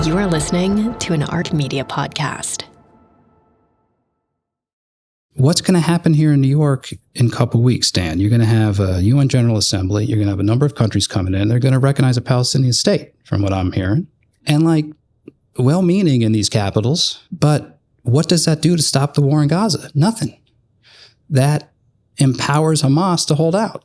You are listening to an Art Media podcast. What's going to happen here in New York in a couple of weeks, Dan? You're going to have a UN General Assembly. You're going to have a number of countries coming in. They're going to recognize a Palestinian state, from what I'm hearing. And well-meaning in these capitals, but what does that do to stop the war in Gaza? Nothing. That empowers Hamas to hold out.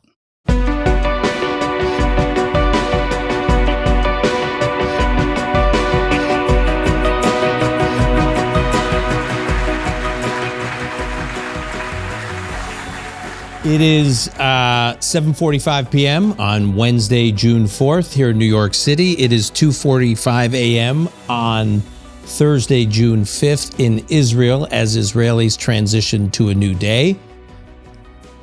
It is 7:45 p.m. on Wednesday, June 4th here in New York City. It is 2:45 a.m. on Thursday, June 5th in Israel as Israelis transition to a new day.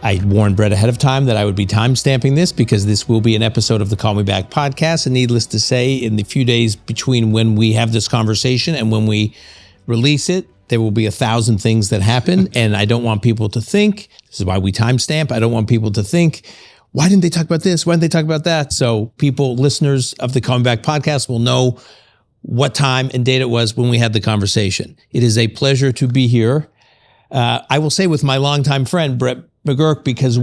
I warned Brett ahead of time that I would be time-stamping this because this will be an episode of the Call Me Back podcast. And needless to say, in the few days between when we have this conversation and when we release it, there will be 1,000 things that happen, and I don't want people to think, this is why we timestamp, I don't want people to think, why didn't they talk about this? Why didn't they talk about that? So people, listeners of the Coming Back podcast will know what time and date it was when we had the conversation. It is a pleasure to be here. I will say with my longtime friend, Brett McGurk, because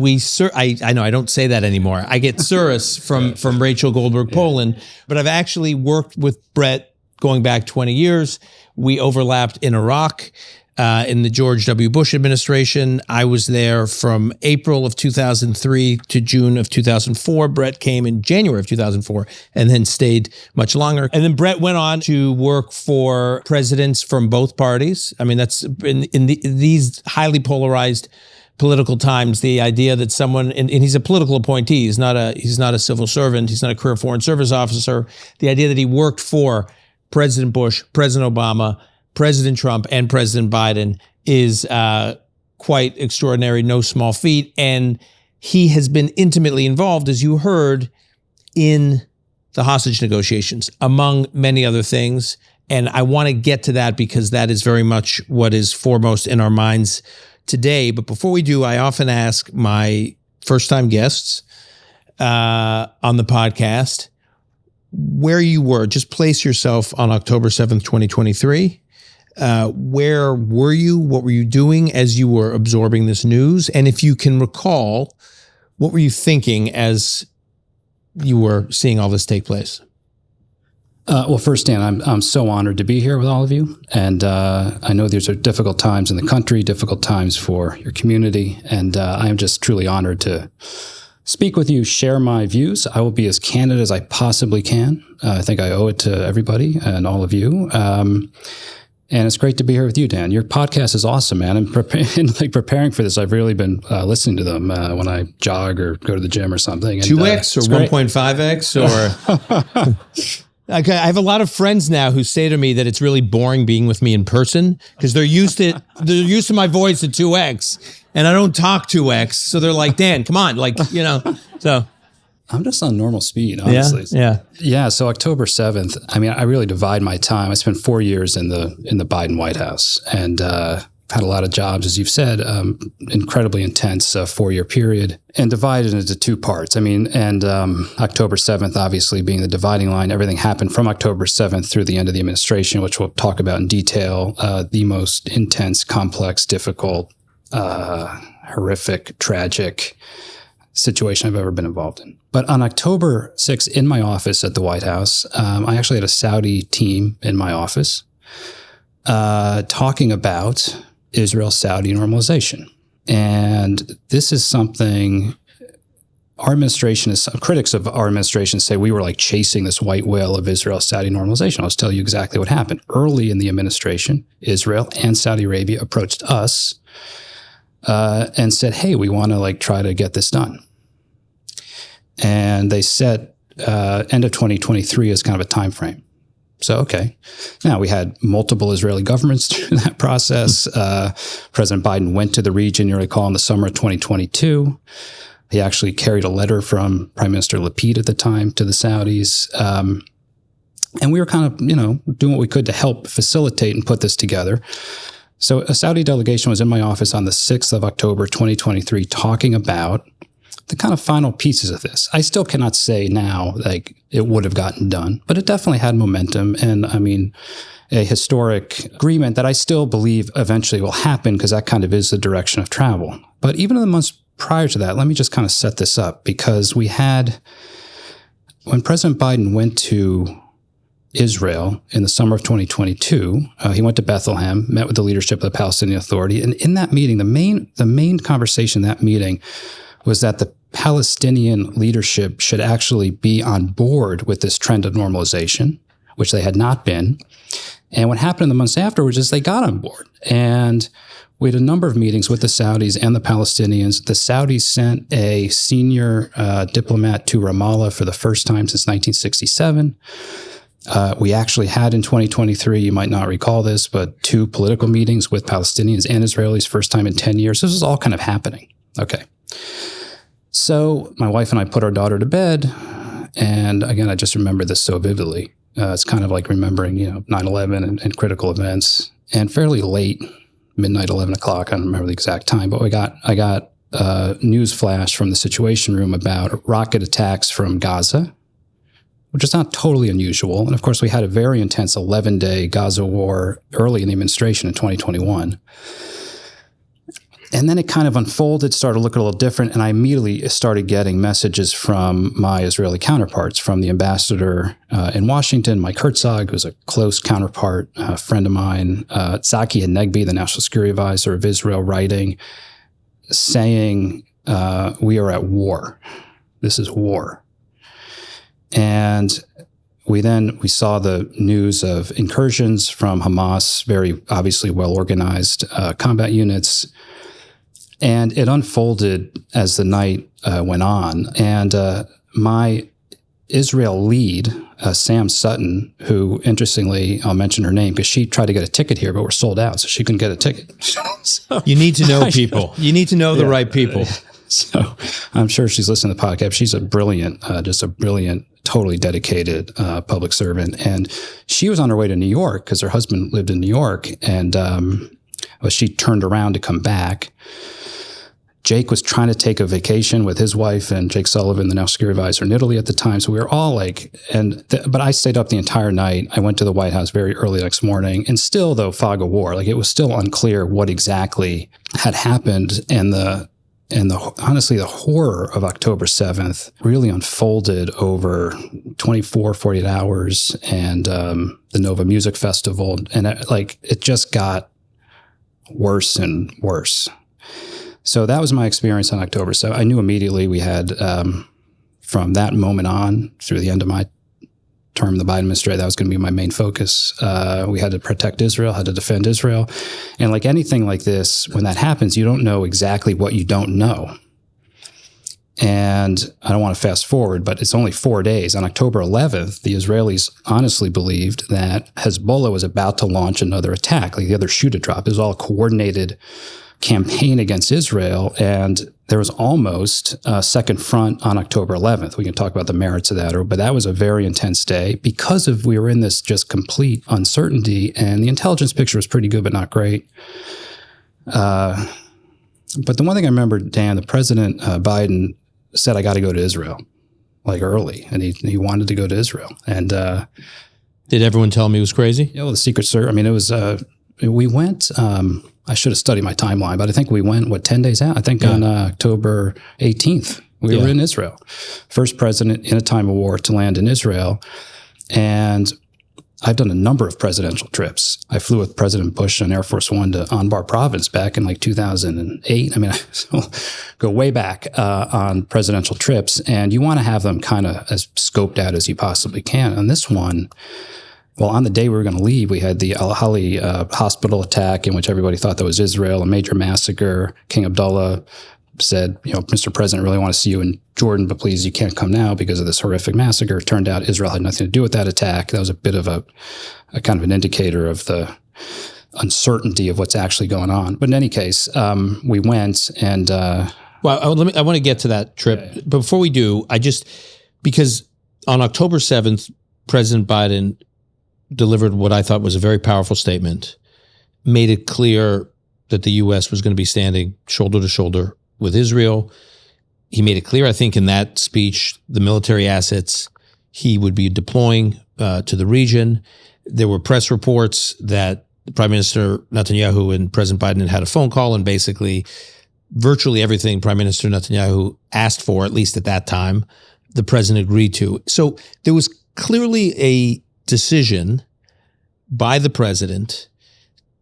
I know I don't say that anymore. I get Surus from Rachel Goldberg, Poland, but I've actually worked with Brett going back 20 years. We overlapped in Iraq in the George W. Bush administration. I was there from April of 2003 to June of 2004. Brett came in January of 2004 and then stayed much longer. And then Brett went on to work for presidents from both parties. I mean, that's in these highly polarized political times, the idea that someone, and he's a political appointee, he's not a civil servant, he's not a career foreign service officer, the idea that he worked for President Bush, President Obama, President Trump, and President Biden is quite extraordinary, no small feat. And he has been intimately involved, as you heard, in the hostage negotiations, among many other things. And I want to get to that because that is very much what is foremost in our minds today. But before we do, I often ask my first-time guests on the podcast where you were. Just place yourself on October 7th, 2023. Where were you? What were you doing as you were absorbing this news? And if you can recall, what were you thinking as you were seeing all this take place? Well, first, Dan, I'm so honored to be here with all of you. And I know these are difficult times in the country, difficult times for your community. And I am just truly honored to speak with you, share my views. I will be as candid as I possibly can. I think I owe it to everybody and all of you. And it's great to be here with you, Dan. Your podcast is awesome, man. And preparing for this, I've really been listening to them when I jog or go to the gym or something. And, 2X or 1.5X or... Okay, I have a lot of friends now who say to me that it's really boring being with me in person because they're used to my voice at 2X and I don't talk 2X. So they're like, Dan, come on. So I'm just on normal speed, honestly. Yeah. So October 7th, I mean, I really divide my time. I spent 4 years in the Biden White House and, had a lot of jobs, as you've said, incredibly intense 4-year period, and divided into two parts. I mean, and October 7th, obviously being the dividing line, everything happened from October 7th through the end of the administration, which we'll talk about in detail, the most intense, complex, difficult, horrific, tragic situation I've ever been involved in. But on October 6th, in my office at the White House, I actually had a Saudi team in my office talking about Israel-Saudi normalization. And this is something our administration critics of our administration say we were like chasing this white whale of Israel-Saudi normalization. I'll just tell you exactly what happened. Early in the administration, Israel and Saudi Arabia approached us and said, hey, we want to try to get this done. And they set end of 2023 as kind of a time frame. So, okay. Now, we had multiple Israeli governments through that process. President Biden went to the region, you recall, in the summer of 2022. He actually carried a letter from Prime Minister Lapid at the time to the Saudis. And we were kind of, doing what we could to help facilitate and put this together. So a Saudi delegation was in my office on the 6th of October, 2023, talking about the kind of final pieces of this. I still cannot say now, like, it would have gotten done, but it definitely had momentum. And I mean, a historic agreement that I still believe eventually will happen, because that kind of is the direction of travel. But even in the months prior to that, let me just kind of set this up, because we had, when President Biden went to Israel in the summer of 2022, he went to Bethlehem, met with the leadership of the Palestinian Authority. And in that meeting, the main conversation in that meeting was that the Palestinian leadership should actually be on board with this trend of normalization, which they had not been. And what happened in the months afterwards is they got on board. And we had a number of meetings with the Saudis and the Palestinians. The Saudis sent a senior diplomat to Ramallah for the first time since 1967. We actually had in 2023, you might not recall this, but 2 political meetings with Palestinians and Israelis, first time in 10 years. This is all kind of happening. Okay. So my wife and I put our daughter to bed. And again, I just remember this so vividly. It's kind of like remembering, 9/11 and critical events. And fairly late, midnight, 11 o'clock, I don't remember the exact time, but I got a news flash from the Situation Room about rocket attacks from Gaza, which is not totally unusual. And of course, we had a very intense 11-day Gaza war early in the administration in 2021. And then it kind of unfolded, started looking a little different, and I immediately started getting messages from my Israeli counterparts, from the ambassador in Washington, Mike Herzog, who's a close counterpart, a friend of mine, Zaki Hanegbi, the National Security Advisor of Israel, writing, saying, we are at war. This is war. And we saw the news of incursions from Hamas, very obviously well-organized combat units. And it unfolded as the night went on. And my Israel lead, Sam Sutton, who, interestingly, I'll mention her name because she tried to get a ticket here, but we're sold out, so she couldn't get a ticket. So, you need to know people. You need to know the right people. So I'm sure she's listening to the podcast. She's a brilliant, totally dedicated public servant. And she was on her way to New York because her husband lived in New York. And she turned around to come back. Jake was trying to take a vacation with his wife and Jake Sullivan, the National Security Advisor in Italy at the time. So we were all like, but I stayed up the entire night. I went to the White House very early the next morning, and still, though, fog of war, like it was still unclear what exactly had happened. And honestly, the horror of October 7th really unfolded over 24, 48 hours, and the Nova Music Festival. And it just got worse and worse. So that was my experience on October 7th. I knew immediately we had, from that moment on through the end of my term in the Biden administration, that was going to be my main focus. We had to protect Israel, had to defend Israel. And like anything like this, when that happens, you don't know exactly what you don't know. And I don't want to fast forward, but it's only 4 days. On October 11th, the Israelis honestly believed that Hezbollah was about to launch another attack, like the other shoe to drop. It was all a coordinated campaign against Israel, and there was almost a second front on October 11th. We can talk about the merits of that, but that was a very intense day because we were in this just complete uncertainty, and the intelligence picture was pretty good, but not great. But the one thing I remember, Dan, the President Biden said, I got to go to Israel, like early, and he wanted to go to Israel. And did everyone tell him he was crazy? The Secret Service, it was, we went, I should have studied my timeline, but I think we went, 10 days out? I think on October 18th, we were in Israel. First president in a time of war to land in Israel. And I've done a number of presidential trips. I flew with President Bush on Air Force One to Anbar Province back in 2008. I go way back on presidential trips, and you want to have them kind of as scoped out as you possibly can. On this one, well, on the day we were going to leave, we had the Al-Ahli hospital attack, in which everybody thought that was Israel, a major massacre. King Abdullah said, Mr. President, I really want to see you in Jordan, but please, you can't come now because of this horrific massacre. It turned out Israel had nothing to do with that attack. That was a bit of a kind of an indicator of the uncertainty of what's actually going on. But in any case, we went and... I want to get to that trip. Yeah. But before we do, because on October 7th, President Biden delivered what I thought was a very powerful statement, made it clear that the U.S. was going to be standing shoulder to shoulder with Israel. he made it clear, I think, in that speech, the military assets he would be deploying to the region. There were press reports that Prime Minister Netanyahu and President Biden had a phone call, and basically virtually everything Prime Minister Netanyahu asked for, at least at that time, the president agreed to. So there was clearly a decision by the president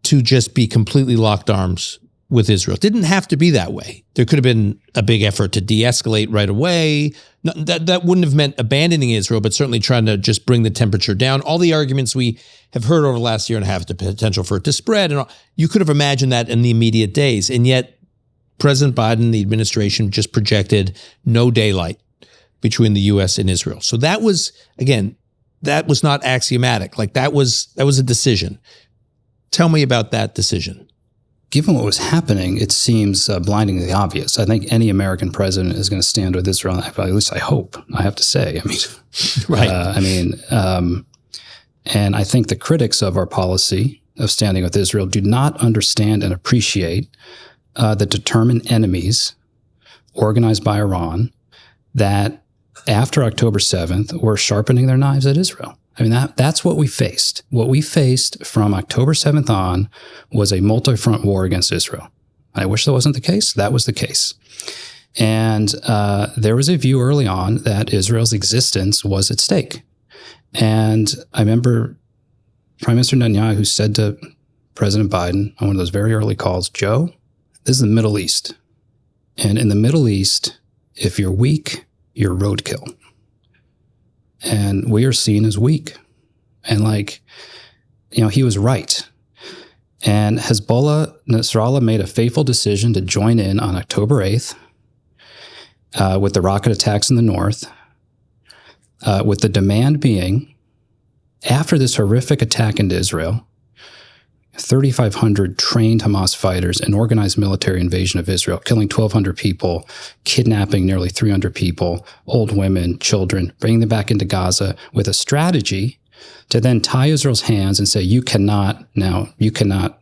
to just be completely locked arms with Israel. It didn't have to be that way. There could have been a big effort to de-escalate right away. That wouldn't have meant abandoning Israel, but certainly trying to just bring the temperature down. All the arguments we have heard over the last year and a half, the potential for it to spread, and all, you could have imagined that in the immediate days. And yet President Biden, the administration, just projected no daylight between the U.S. and Israel. So that was, again, that was not axiomatic. Like that was a decision. Tell me about that decision. Given what was happening, it seems blindingly obvious. I think any American president is going to stand with Israel. At least I hope. I have to say. I mean, right. And I think the critics of our policy of standing with Israel do not understand and appreciate the determined enemies organized by Iran that after October 7th were sharpening their knives at Israel. I mean, that's what we faced. What we faced from October 7th on was a multi-front war against Israel. I wish that wasn't the case. That was the case. And there was a view early on that Israel's existence was at stake. And I remember Prime Minister Netanyahu said to President Biden on one of those very early calls, Joe, this is the Middle East. And in the Middle East, if you're weak, you're roadkill. And we are seen as weak. And he was right. And Nasrallah made a fateful decision to join in on October 8th with the rocket attacks in the north, with the demand being, after this horrific attack into Israel, 3,500 trained Hamas fighters, an organized military invasion of Israel, killing 1,200 people, kidnapping nearly 300 people, old women, children, bringing them back into Gaza with a strategy to then tie Israel's hands and say, you cannot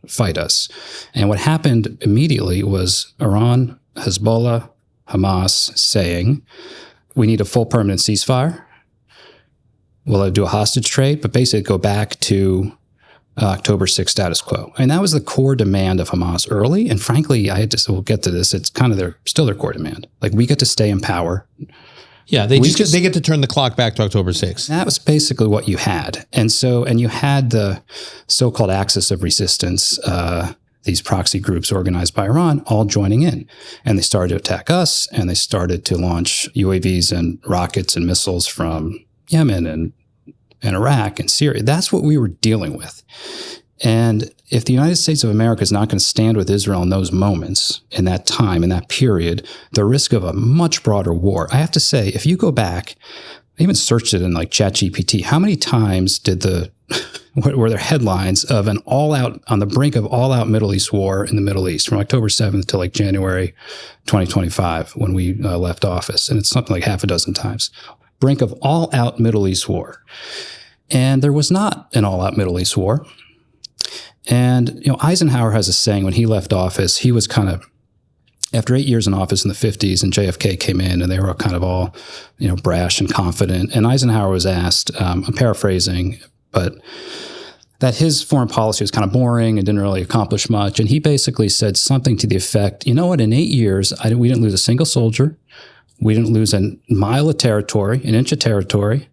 fight us. And what happened immediately was Iran, Hezbollah, Hamas saying, we need a full permanent ceasefire. We'll do a hostage trade, but basically go back to October 6th status quo. And that was the core demand of Hamas early. And frankly, we'll get to this, it's kind of still their core demand. Like, we get to stay in power. Yeah, they get to turn the clock back to October 6th. That was basically what you had. And you had the so-called axis of resistance, these proxy groups organized by Iran, all joining in. And they started to attack us, and they started to launch UAVs and rockets and missiles from Yemen and Iraq and Syria. That's what we were dealing with. And if the United States of America is not going to stand with Israel in those moments, in that time, in that period, the risk of a much broader war. I have to say, if you go back, I even searched it in ChatGPT, how many times were there headlines of an all-out, on the brink of all-out Middle East war in the Middle East from October 7th to January 2025 when we left office? And it's something like half a dozen times. Brink of all-out Middle East war. And there was not an all-out Middle East war. And, Eisenhower has a saying when he left office, he was kind of, after 8 years in office in the 50s, and JFK came in, and they were kind of all, brash and confident. And Eisenhower was asked, I'm paraphrasing, but that his foreign policy was kind of boring and didn't really accomplish much. And he basically said something to the effect, in 8 years, we didn't lose a single soldier. We didn't lose a mile of territory, an inch of territory.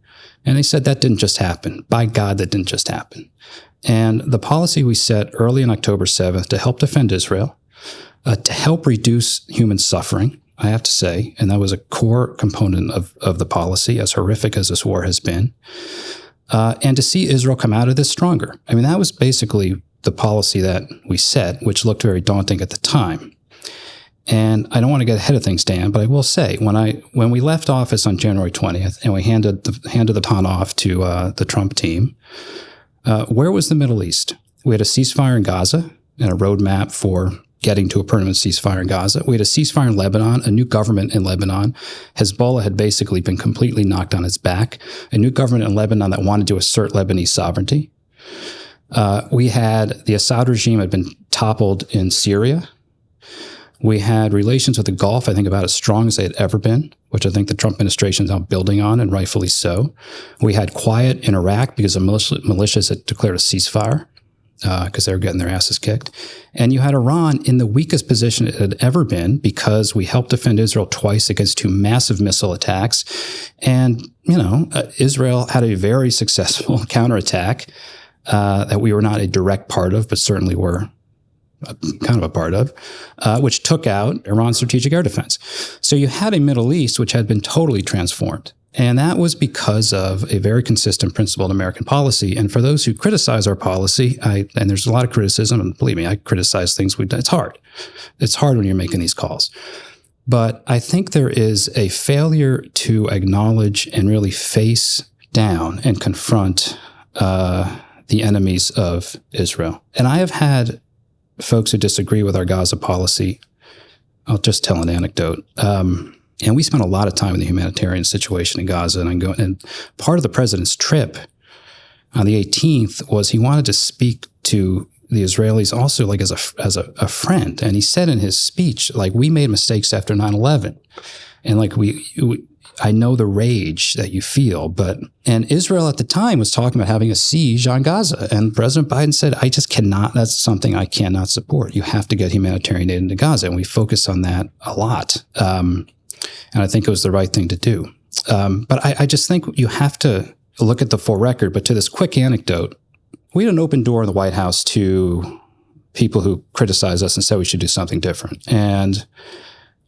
And they said that didn't just happen. By God, that didn't just happen. And the policy we set early on October 7th to help defend Israel, to help reduce human suffering, I have to say, and that was a core component of the policy, as horrific as this war has been, and to see Israel come out of this stronger. I mean, that was basically the policy that we set, which looked very daunting at the time. And I don't want to get ahead of things, Dan, but I will say, when we left office on January 20th and we handed the baton off to the Trump team, where was the Middle East? We had a ceasefire in Gaza and a roadmap for getting to a permanent ceasefire in Gaza. We had a ceasefire in Lebanon, a new government in Lebanon. Hezbollah had basically been completely knocked on its back. A new government in Lebanon that wanted to assert Lebanese sovereignty. We had the Assad regime had been toppled in Syria. We had relations with the Gulf, I think, about as strong as they had ever been, which I think the Trump administration is now building on, and rightfully so. We had quiet in Iraq because the militias had declared a ceasefire because they were getting their asses kicked. And you had Iran in the weakest position it had ever been because we helped defend Israel twice against 2 massive missile attacks. And, Israel had a very successful counterattack that we were not a direct part of, but certainly were kind of a part of, which took out Iran's strategic air defense. So you had a Middle East which had been totally transformed. And that was because of a very consistent principled American policy. And for those who criticize our policy, and there's a lot of criticism, and believe me, I criticize things we've done. It's hard. It's hard when you're making these calls. But I think there is a failure to acknowledge and really face down and confront the enemies of Israel. And I have had folks who disagree with our Gaza policy. I'll just tell an anecdote. And we spent a lot of time in the humanitarian situation in Gaza. And part of the president's trip on the 18th was he wanted to speak to the Israelis also like as a friend. And he said in his speech, like, we made mistakes after 9/11. And like I know the rage that you feel, and Israel at the time was talking about having a siege on Gaza. And President Biden said, I just cannot, that's something I cannot support. You have to get humanitarian aid into Gaza. And we focused on that a lot. And I think it was the right thing to do. But I just think you have to look at the full record. But to this quick anecdote, we had an open door in the White House to people who criticize us and said we should do something different. And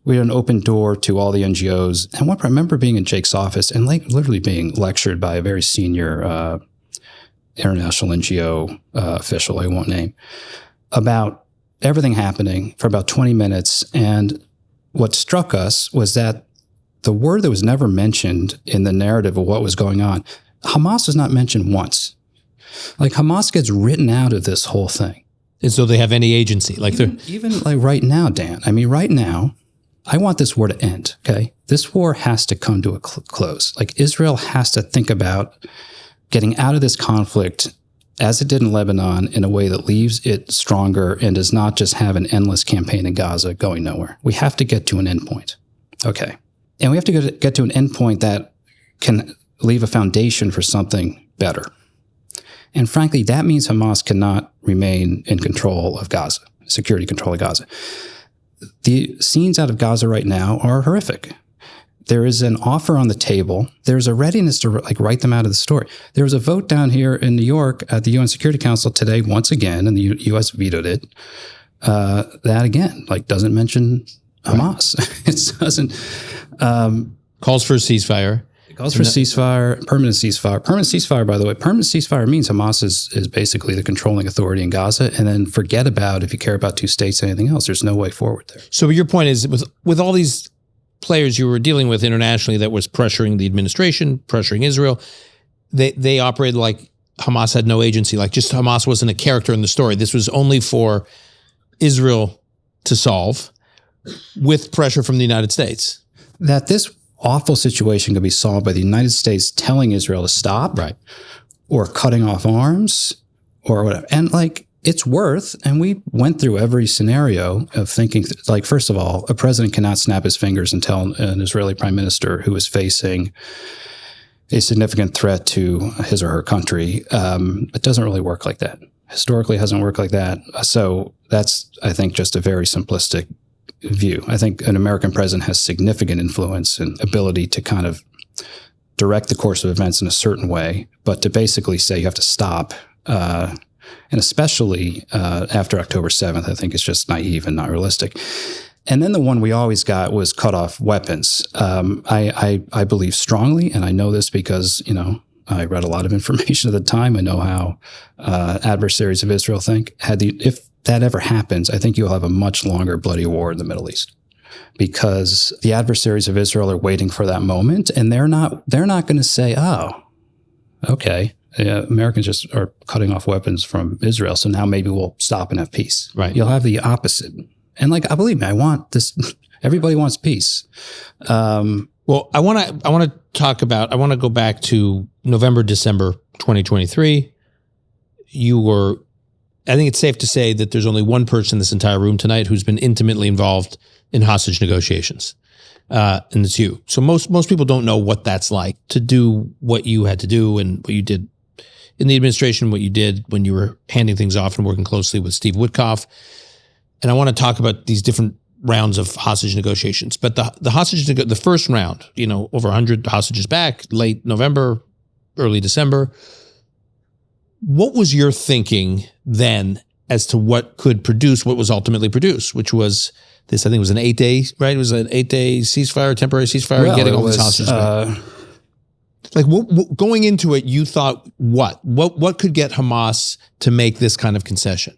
we had an open door to all the NGOs. And I remember being in Jake's office and literally being lectured by a very senior international NGO official, I won't name, about everything happening for about 20 minutes. And what struck us was that the word that was never mentioned in the narrative of what was going on, Hamas was not mentioned once. Like, Hamas gets written out of this whole thing. And so they have any agency? Even like right now, Dan. I mean, right now, I want this war to end, okay? This war has to come to a close. Like, Israel has to think about getting out of this conflict as it did in Lebanon in a way that leaves it stronger and does not just have an endless campaign in Gaza going nowhere. We have to get to an endpoint, okay? And we have to get to an endpoint that can leave a foundation for something better. And frankly, that means Hamas cannot remain in control of Gaza, security control of Gaza. The scenes out of Gaza right now are horrific. There is an offer on the table. There's a readiness to write them out of the story. There was a vote down here in New York at the UN Security Council today, once again, and the U.S. vetoed it. That again, doesn't mention Hamas. It doesn't. Calls for a ceasefire. Calls for ceasefire, permanent ceasefire. Permanent ceasefire, by the way, permanent ceasefire means Hamas is basically the controlling authority in Gaza, and then forget about, if you care about 2 states, anything else. There's no way forward there. So your point is, with all these players you were dealing with internationally that was pressuring the administration, pressuring Israel, they operated like Hamas had no agency, like just Hamas wasn't a character in the story. This was only for Israel to solve with pressure from the United States. That this awful situation could be solved by the United States telling Israel to stop, right, or cutting off arms or whatever. And it's worth, and we went through every scenario of thinking, first of all, a president cannot snap his fingers and tell an Israeli prime minister who is facing a significant threat to his or her country. It doesn't really work like that. Historically, it hasn't worked like that. So that's, I think, just a very simplistic view. I think an American president has significant influence and ability to kind of direct the course of events in a certain way, but to basically say you have to stop, and especially after October 7th, I think it's just naive and not realistic. And then the one we always got was cut off weapons. I believe strongly, and I know this because, I read a lot of information at the time. I know how adversaries of Israel think. If that ever happens, I think you'll have a much longer bloody war in the Middle East, because the adversaries of Israel are waiting for that moment, and they're not going to say, "Oh, okay, Americans just are cutting off weapons from Israel, so now maybe we'll stop and have peace." Right? You'll have the opposite. And believe me, I want this. Everybody wants peace. Well, I want to go back to November, December 2023. You were I think it's safe to say that there's only one person in this entire room tonight who's been intimately involved in hostage negotiations, and it's you. So most people don't know what that's like to do what you had to do and what you did in the administration, what you did when you were handing things off and working closely with Steve Witkoff. And I want to talk about these different rounds of hostage negotiations. But the first round, over 100 hostages back, late November, early December. What was your thinking then as to what could produce what was ultimately produced, which was this, I think it was an 8-day, right? It was an 8-day ceasefire, temporary ceasefire, getting all these hostages back. Like going into it, you thought what could get Hamas to make this kind of concession?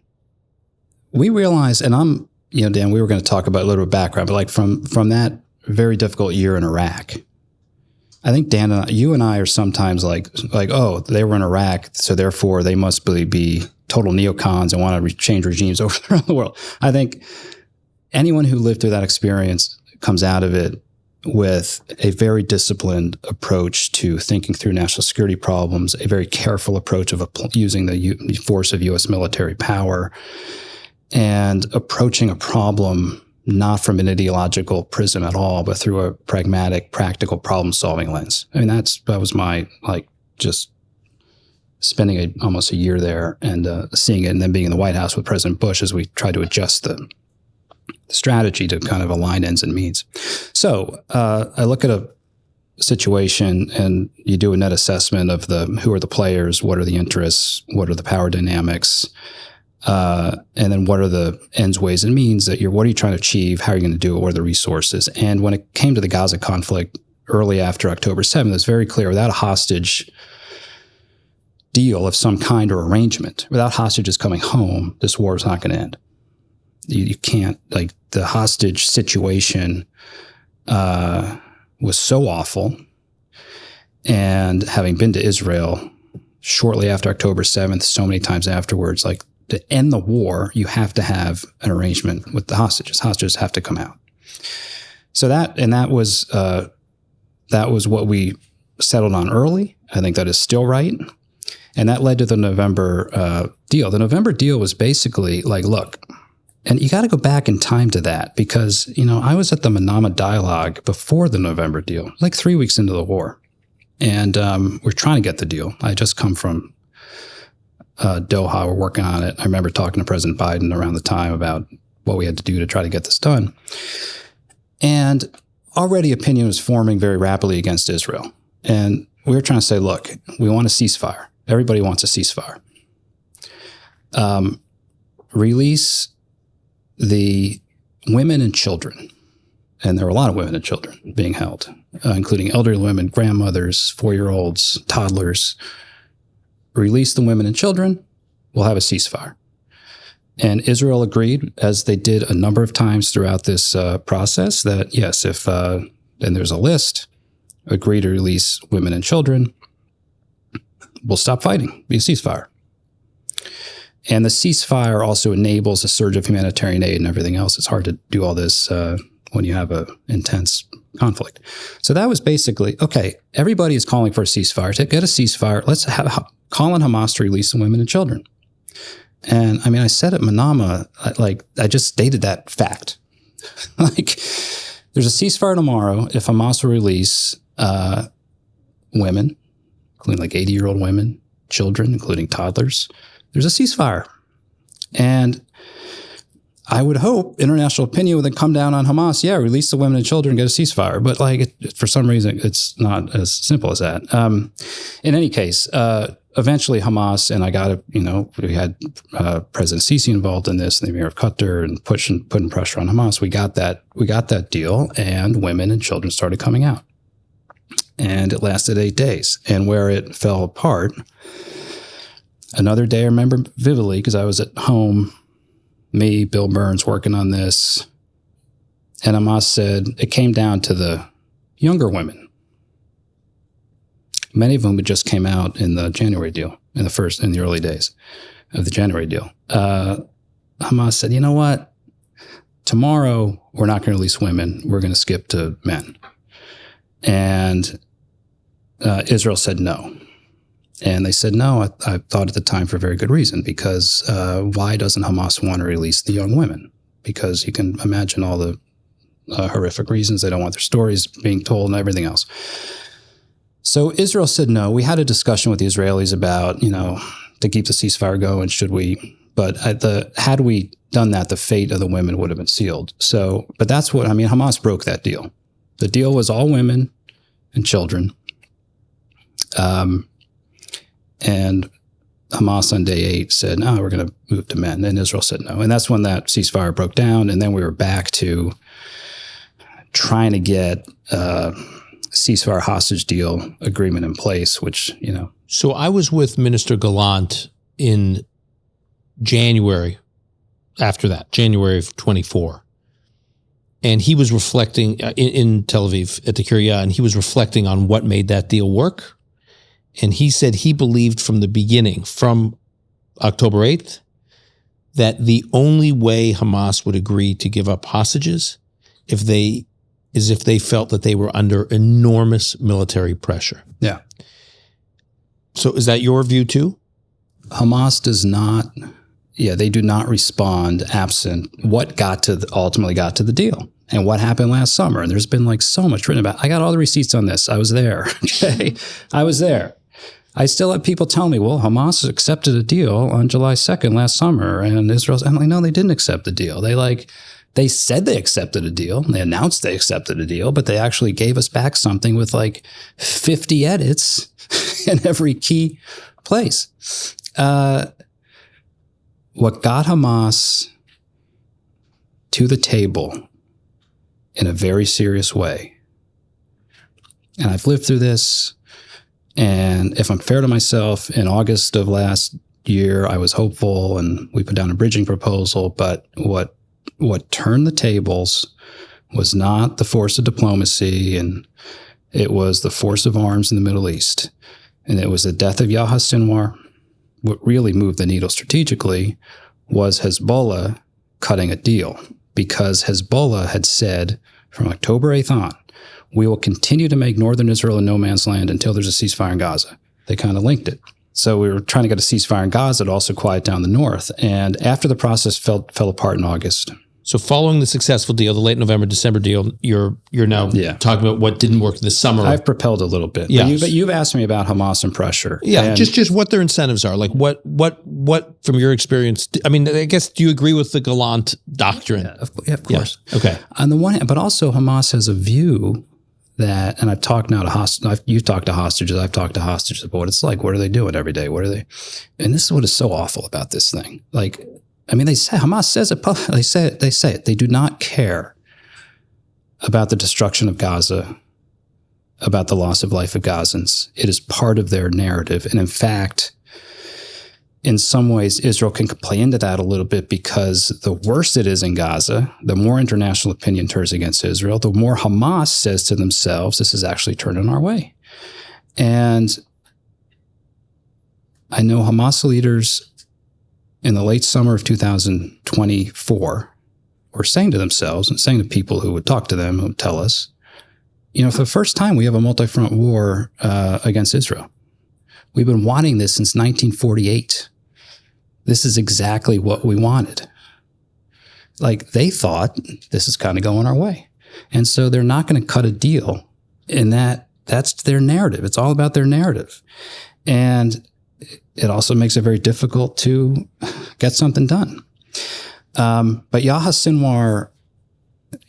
We realized, and Dan, we were going to talk about a little bit of background, but like from that very difficult year in Iraq, I think Dan, you and I are sometimes like, oh, they were in Iraq, so therefore they must be total neocons and want to change regimes over around the world. I think anyone who lived through that experience comes out of it with a very disciplined approach to thinking through national security problems, a very careful approach of using the force of U.S. military power, and approaching a problem not from an ideological prism at all, but through a pragmatic, practical problem-solving lens. I mean, that was my, just spending almost a year there and seeing it, and then being in the White House with President Bush as we tried to adjust the strategy to kind of align ends and means. So I look at a situation and you do a net assessment of who are the players, what are the interests, what are the power dynamics, and then what are the ends, ways, and means what are you trying to achieve? How are you going to do it? What are the resources? And when it came to the Gaza conflict early after October 7th, it was very clear without a hostage deal of some kind or arrangement, without hostages coming home, this war is not going to end. You can't, the hostage situation was so awful. And having been to Israel shortly after October 7th, so many times afterwards, to end the war, you have to have an arrangement with the hostages. Hostages have to come out. So that was what we settled on early. I think that is still right. And that led to the November deal. The November deal was basically look, and you got to go back in time to that because, I was at the Manama dialogue before the November deal, 3 weeks into the war. And we're trying to get the deal. I just come from Doha. We're working on it. I remember talking to President Biden around the time about what we had to do to try to get this done. And already opinion was forming very rapidly against Israel. And we were trying to say, look, we want a ceasefire. Everybody wants a ceasefire. Release the women and children. And there were a lot of women and children being held, including elderly women, grandmothers, 4-year-olds, toddlers. Release the women and children, we'll have a ceasefire. And Israel agreed, as they did a number of times throughout this process, that yes, if, and there's a list, agree to release women and children, we'll stop fighting, be a ceasefire. And the ceasefire also enables a surge of humanitarian aid and everything else. It's hard to do all this when you have an intense conflict. So that was basically, okay, everybody is calling for a ceasefire. To get a ceasefire, let's call on Hamas to release the women and children. And I mean, I said at Manama, I just stated that fact. There's a ceasefire tomorrow if Hamas will release women, including 80-year-old women, children, including toddlers. There's a ceasefire. And I would hope international opinion would then come down on Hamas. Yeah, release the women and children and get a ceasefire. But for some reason, it's not as simple as that. In any case, eventually Hamas, and I got to, we had President Sisi involved in this, and the Emir of Qatar, and putting pressure on Hamas. We got that deal, and women and children started coming out. And it lasted 8 days. And where it fell apart, another day I remember vividly because I was at home, me, Bill Burns, working on this. And Hamas said it came down to the younger women. Many of them had just came out in the January deal, in the early days of the January deal. Hamas said, you know what? Tomorrow, we're not going to release women. We're going to skip to men. And Israel said no. And they said, no, I thought at the time for a very good reason, because why doesn't Hamas want to release the young women? Because you can imagine all the horrific reasons. They don't want their stories being told and everything else. So Israel said no. We had a discussion with the Israelis about, to keep the ceasefire going, should we? But had we done that, the fate of the women would have been sealed. So, but that's what, Hamas broke that deal. The deal was all women and children. And Hamas on day 8 said, no, we're going to move to men. And Israel said no. And that's when that ceasefire broke down. And then we were back to trying to get a ceasefire hostage deal agreement in place, which, So I was with Minister Gallant in January after that, January of 24. And he was reflecting in Tel Aviv at the Kiryat, and he was reflecting on what made that deal work. And he said he believed from the beginning, from October 8th, that the only way Hamas would agree to give up hostages if they felt that they were under enormous military pressure. Yeah. So is that your view too? Hamas does not, they do not respond absent what ultimately got to the deal. And what happened last summer. And there's been so much written about. I got all the receipts on this. I was there. Okay. I was there. I still have people tell me, well, Hamas accepted a deal on July 2nd last summer, and Israel's. I'm like, no, they didn't accept the deal. They said they accepted a deal. They announced they accepted a deal, but they actually gave us back something with 50 edits in every key place. What got Hamas to the table in a very serious way, and I've lived through this. And if I'm fair to myself, in August of last year, I was hopeful and we put down a bridging proposal. But what turned the tables was not the force of diplomacy, and it was the force of arms in the Middle East. And it was the death of Yahya Sinwar. What really moved the needle strategically was Hezbollah cutting a deal, because Hezbollah had said from October 8th on, we will continue to make northern Israel a no man's land until there's a ceasefire in Gaza. They kind of linked it. So we were trying to get a ceasefire in Gaza to also quiet down the north. And after the process fell apart in August. So following the successful deal, the late November, December deal, you're now talking about what didn't work this summer. I've propelled a little bit. Yes. But you've asked me about Hamas and pressure. Yeah, and just what their incentives are. What from your experience, I guess, do you agree with the Gallant doctrine? Yeah, of course. Yeah. Okay. On the one hand, but also Hamas has a view that, and I've talked now to hostages, you've talked to hostages, I've talked to hostages about what it's like. What are they doing every day? And this is what is so awful about this thing. They say, Hamas says it, they say it. They do not care about the destruction of Gaza, about the loss of life of Gazans. It is part of their narrative. And in fact, in some ways, Israel can play into that a little bit, because the worse it is in Gaza, the more international opinion turns against Israel, the more Hamas says to themselves, this is actually turning our way. And I know Hamas leaders in the late summer of 2024 were saying to themselves and saying to people who would talk to them, who would tell us, for the first time, we have a multi-front war against Israel. We've been wanting this since 1948. This is exactly what we wanted. They thought this is kind of going our way. And so they're not going to cut a deal. And that's their narrative. It's all about their narrative. And it also makes it very difficult to get something done. But Yahya Sinwar,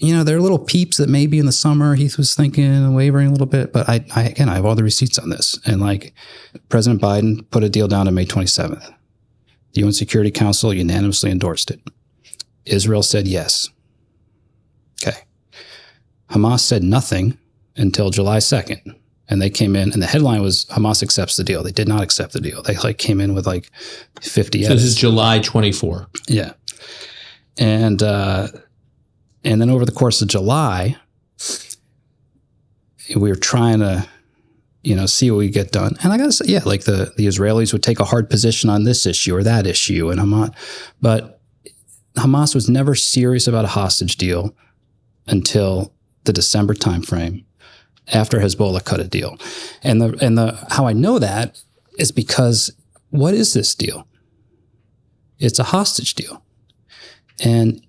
there are little peeps that maybe in the summer he was thinking and wavering a little bit. But I have all the receipts on this. And President Biden put a deal down on May 27th. The UN Security Council unanimously endorsed it. Israel said yes. Okay. Hamas said nothing until July 2nd. And they came in, and the headline was Hamas accepts the deal. They did not accept the deal. They came in with 50 edits. So this is July 24. Yeah. And then over the course of July, we were trying to, see what we get done. And I got to say, the Israelis would take a hard position on this issue or that issue. And but Hamas was never serious about a hostage deal until the December timeframe, after Hezbollah cut a deal. And the how I know that is because what is this deal? It's a hostage deal. And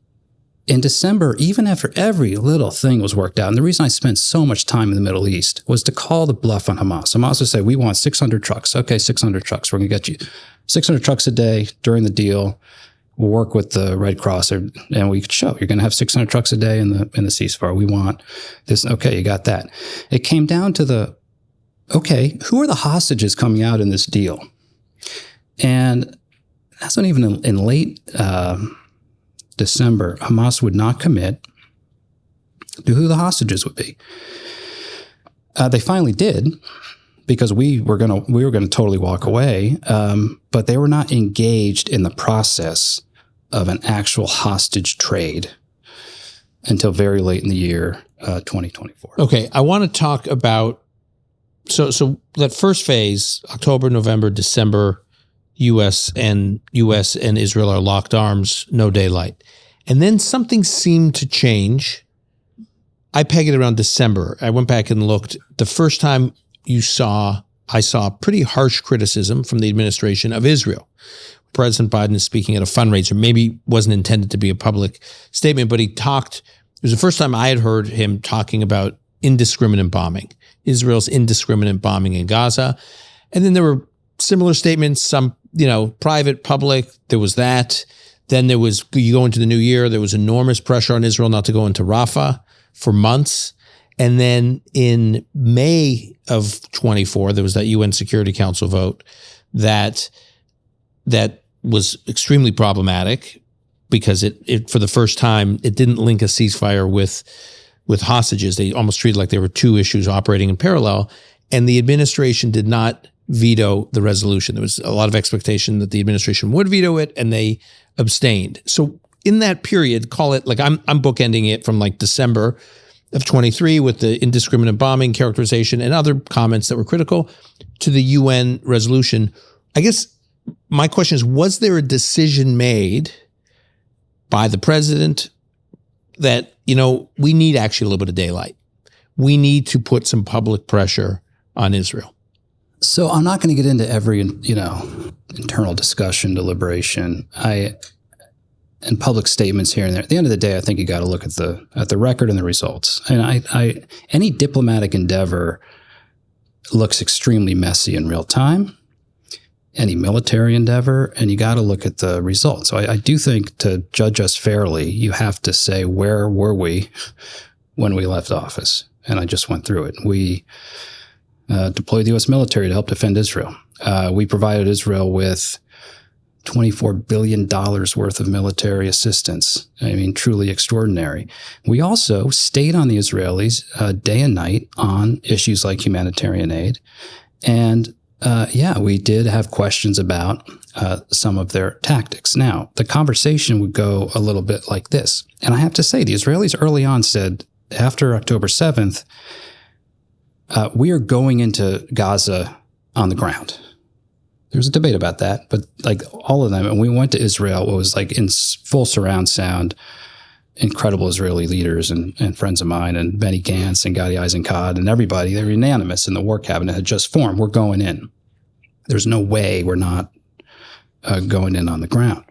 in December, even after every little thing was worked out, and the reason I spent so much time in the Middle East was to call the bluff on Hamas. Hamas would say, we want 600 trucks. Okay, 600 trucks. We're going to get you 600 trucks a day during the deal. We'll work with the Red Cross, and we could show you're going to have 600 trucks a day in the ceasefire. We want this. Okay, you got that. It came down to okay, who are the hostages coming out in this deal? And that's not even in late December, Hamas would not commit to who the hostages would be. They finally did, because we were going to totally walk away, but they were not engaged in the process of an actual hostage trade until very late in the year 2024. Okay, I want to talk about so that first phase, October, November, December. U.S. and Israel are locked arms, no daylight. And then something seemed to change. I peg it around December. I went back and looked. The first time I saw pretty harsh criticism from the administration of Israel. President Biden is speaking at a fundraiser. Maybe wasn't intended to be a public statement, but it was the first time I had heard him talking about indiscriminate bombing, Israel's indiscriminate bombing in Gaza. And then there were similar statements, some private, public, there was that. Then there was, you go into the new year, there was enormous pressure on Israel not to go into Rafah for months. And then in May of 24, there was that UN Security Council vote that was extremely problematic because it for the first time, it didn't link a ceasefire with hostages. They almost treated like there were two issues operating in parallel. And the administration did not veto the resolution. There was a lot of expectation that the administration would veto it, and they abstained. So in that period, call it like I'm bookending it from like December of 23 with the indiscriminate bombing characterization and other comments that were critical to the UN resolution. I guess my question is, was there a decision made by the president that, we need actually a little bit of daylight? We need to put some public pressure on Israel. So I'm not going to get into every, internal discussion, deliberation, and public statements here and there. At the end of the day, I think you got to look at the record and the results. And any diplomatic endeavor looks extremely messy in real time. Any military endeavor, and you got to look at the results. So I do think to judge us fairly, you have to say, where were we when we left office? And I just went through it. We deployed the U.S. military to help defend Israel. We provided Israel with $24 billion worth of military assistance. I mean, truly extraordinary. We also stayed on the Israelis day and night on issues like humanitarian aid. And we did have questions about some of their tactics. Now, the conversation would go a little bit like this. And I have to say, the Israelis early on said, after October 7th, we are going into Gaza on the ground. There was a debate about that, but like all of them, and we went to Israel, it was like in full surround sound, incredible Israeli leaders and friends of mine, and Benny Gantz and Gadi Eisenkot and everybody, they were unanimous, and the war cabinet had just formed. We're going in. There's no way we're not going in on the ground.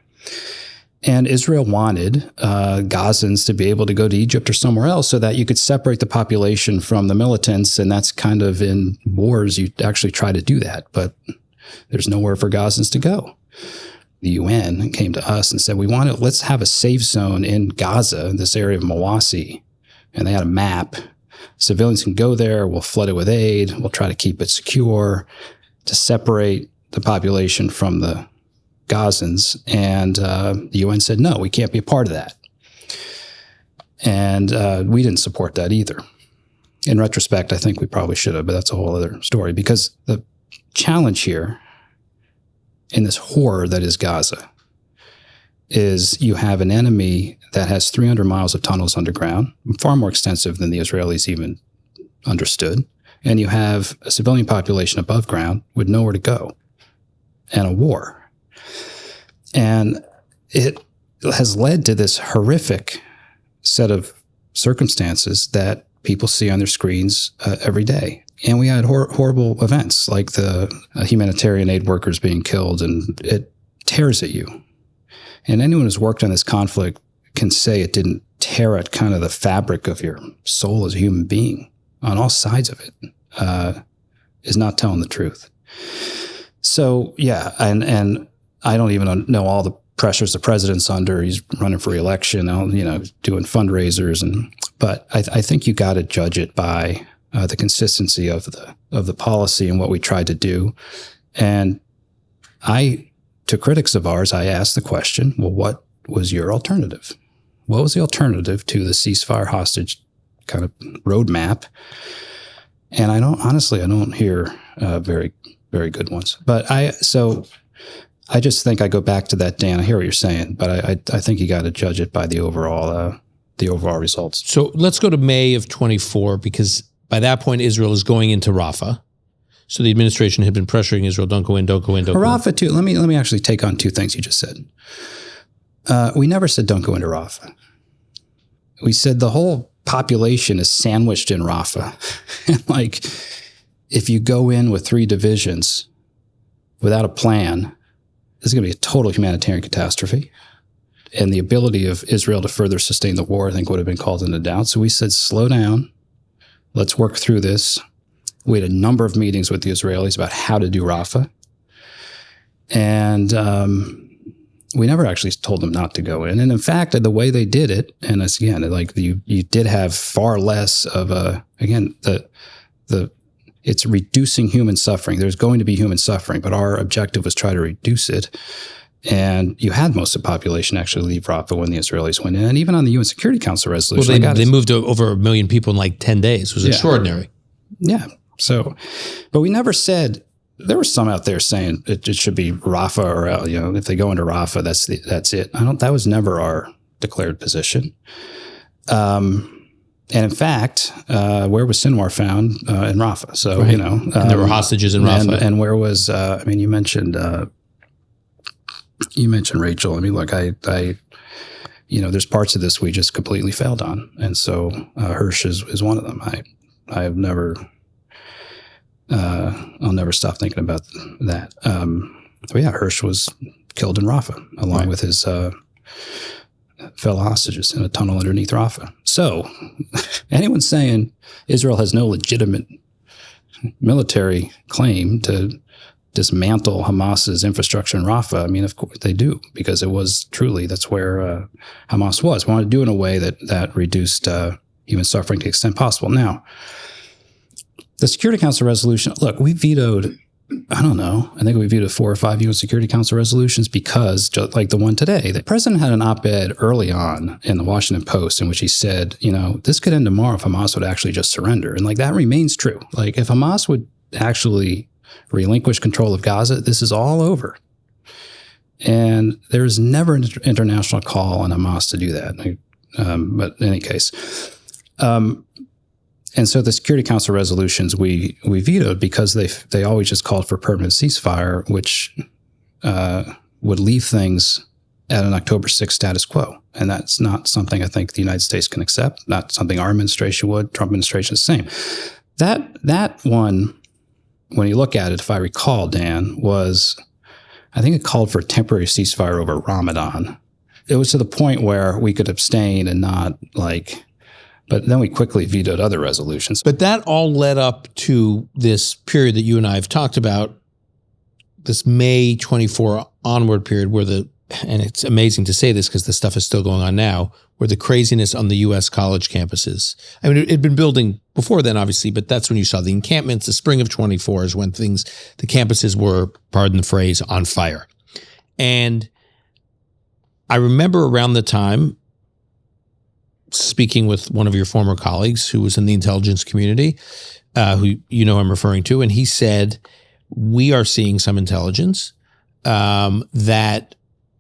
And Israel wanted Gazans to be able to go to Egypt or somewhere else so that you could separate the population from the militants. And that's kind of in wars, you actually try to do that. But there's nowhere for Gazans to go. The UN came to us and said, let's have a safe zone in Gaza, this area of Mawasi. And they had a map. Civilians can go there. We'll flood it with aid. We'll try to keep it secure to separate the population from the Gazans. And the UN said, no, we can't be a part of that. And we didn't support that either. In retrospect, I think we probably should have, but that's a whole other story, because the challenge here in this horror that is Gaza is you have an enemy that has 300 miles of tunnels underground, far more extensive than the Israelis even understood. And you have a civilian population above ground with nowhere to go, and a war. And it has led to this horrific set of circumstances that people see on their screens every day. And we had horrible events like the humanitarian aid workers being killed, and it tears at you. And anyone who's worked on this conflict can say it didn't tear at kind of the fabric of your soul as a human being on all sides of it, is not telling the truth. So, yeah, and I don't even know all the pressures the president's under. He's running for re-election, doing fundraisers, but I think you got to judge it by the consistency of the policy and what we tried to do. And to critics of ours, I asked the question, well, what was your alternative? What was the alternative to the ceasefire hostage kind of roadmap? And I don't hear very, very good ones. But I just think I go back to that, Dan. I hear what you're saying, but I think you got to judge it by the overall results. So let's go to May of 24, because by that point, Israel is going into Rafah. So the administration had been pressuring Israel, don't go in. Rafah too. Let me actually take on two things you just said. We never said don't go into Rafah. We said the whole population is sandwiched in Rafah. And like, if you go in with 3 divisions without a plan, this is going to be a total humanitarian catastrophe. And the ability of Israel to further sustain the war, I think, would have been called into doubt. So we said, slow down. Let's work through this. We had a number of meetings with the Israelis about how to do Rafah. And we never actually told them not to go in. And in fact, the way they did it, and it's again, like you did have far less of it's reducing human suffering. There's going to be human suffering, but our objective was try to reduce it. And you had most of the population actually leave Rafah when the Israelis went in. And even on the UN Security Council resolution. Well, they moved over 1 million people in like 10 days. It was extraordinary. Yeah. So, but we never said, there were some out there saying it should be Rafah or, if they go into Rafah, that's it. That was never our declared position. And in fact, where was Senor found? In Rafah. So, right. And there were hostages in Rafah. And where was, you mentioned Rachel. I mean, look, there's parts of this we just completely failed on. And so Hirsch is one of them. I've never, I'll never stop thinking about that. But yeah, Hirsch was killed in Rafah along with his fellow hostages in a tunnel underneath Rafah. So anyone saying Israel has no legitimate military claim to dismantle Hamas's infrastructure in Rafah, I mean, of course they do, because it was truly, that's where Hamas was. We wanted to do it in a way that reduced human suffering to the extent possible. Now, the Security Council resolution, look, we vetoed, I don't know, I think we vetoed 4 or 5 UN Security Council resolutions because, just like the one today, the president had an op-ed early on in the Washington Post in which he said, this could end tomorrow if Hamas would actually just surrender. And like, that remains true. Like, if Hamas would actually relinquish control of Gaza, this is all over. And there is never an international call on Hamas to do that. But in any case, and so the Security Council resolutions we vetoed because they always just called for permanent ceasefire, which would leave things at an October 6th status quo. And that's not something I think the United States can accept, not something our administration would. Trump administration is the same. That one, when you look at it, if I recall, Dan, I think it called for a temporary ceasefire over Ramadan. It was to the point where we could abstain and not but then we quickly vetoed other resolutions. But that all led up to this period that you and I have talked about, this May 24 onward period and it's amazing to say this because the stuff is still going on now, where the craziness on the U.S. college campuses. I mean, it had been building before then, obviously, but that's when you saw the encampments. The spring of 24 is when the campuses were, pardon the phrase, on fire. And I remember around the time speaking with one of your former colleagues who was in the intelligence community, who I'm referring to, and he said, we are seeing some intelligence that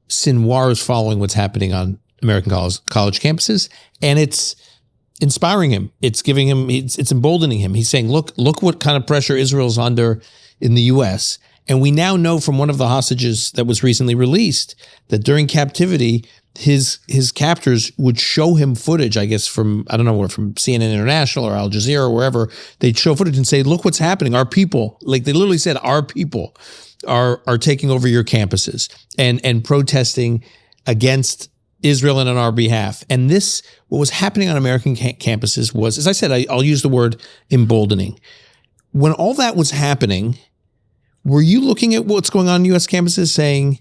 Senor is following what's happening on American college campuses, and it's inspiring him. It's giving him, it's emboldening him. He's saying, look what kind of pressure Israel's under in the U.S. And we now know from one of the hostages that was recently released that during captivity, his captors would show him footage, I guess from, I don't know where, from CNN International or Al Jazeera or wherever. They'd show footage and say, look what's happening. Our people, like they literally said, our people are taking over your campuses and protesting against Israel and on our behalf. And this, what was happening on American campuses was, as I said, I'll use the word emboldening. When all that was happening, were you looking at what's going on in U.S. campuses saying,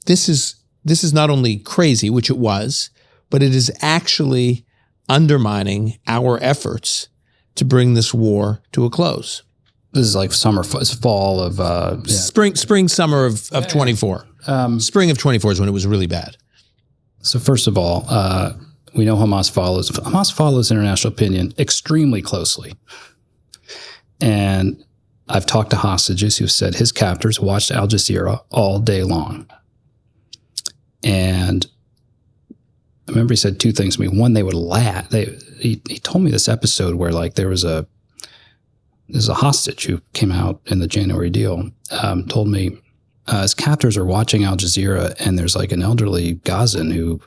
this is not only crazy, which it was, but it is actually undermining our efforts to bring this war to a close? This is like fall of spring, summer of 24. Spring of 24 is when it was really bad. So first of all, we know Hamas follows international opinion extremely closely. And I've talked to hostages who said his captors watched Al Jazeera all day long. And I remember he said two things to me. One, they would laugh. He told me this episode where like there's a hostage who came out in the January deal, told me his captors are watching Al Jazeera and there's like an elderly Gazan who,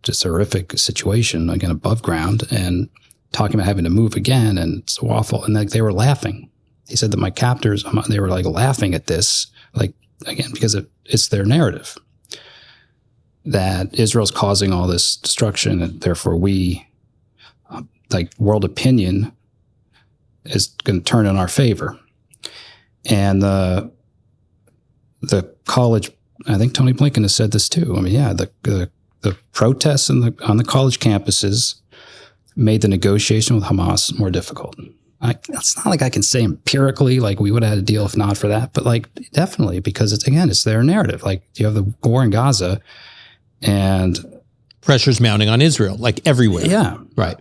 just a horrific situation, again, above ground, and talking about having to move again, and it's so awful. And like they were laughing. He said that my captors, they were like laughing at this, like, again, because it's their narrative that Israel's causing all this destruction, and therefore we, like world opinion, is going to turn in our favor. And the college, I think Tony Blinken has said this too. I mean, yeah, the protests on the college campuses made the negotiation with Hamas more difficult. It's not like I can say empirically, like we would have had a deal if not for that, but like definitely, because it's their narrative. Like you have the war in Gaza and pressure's mounting on Israel, like everywhere. Yeah. Right.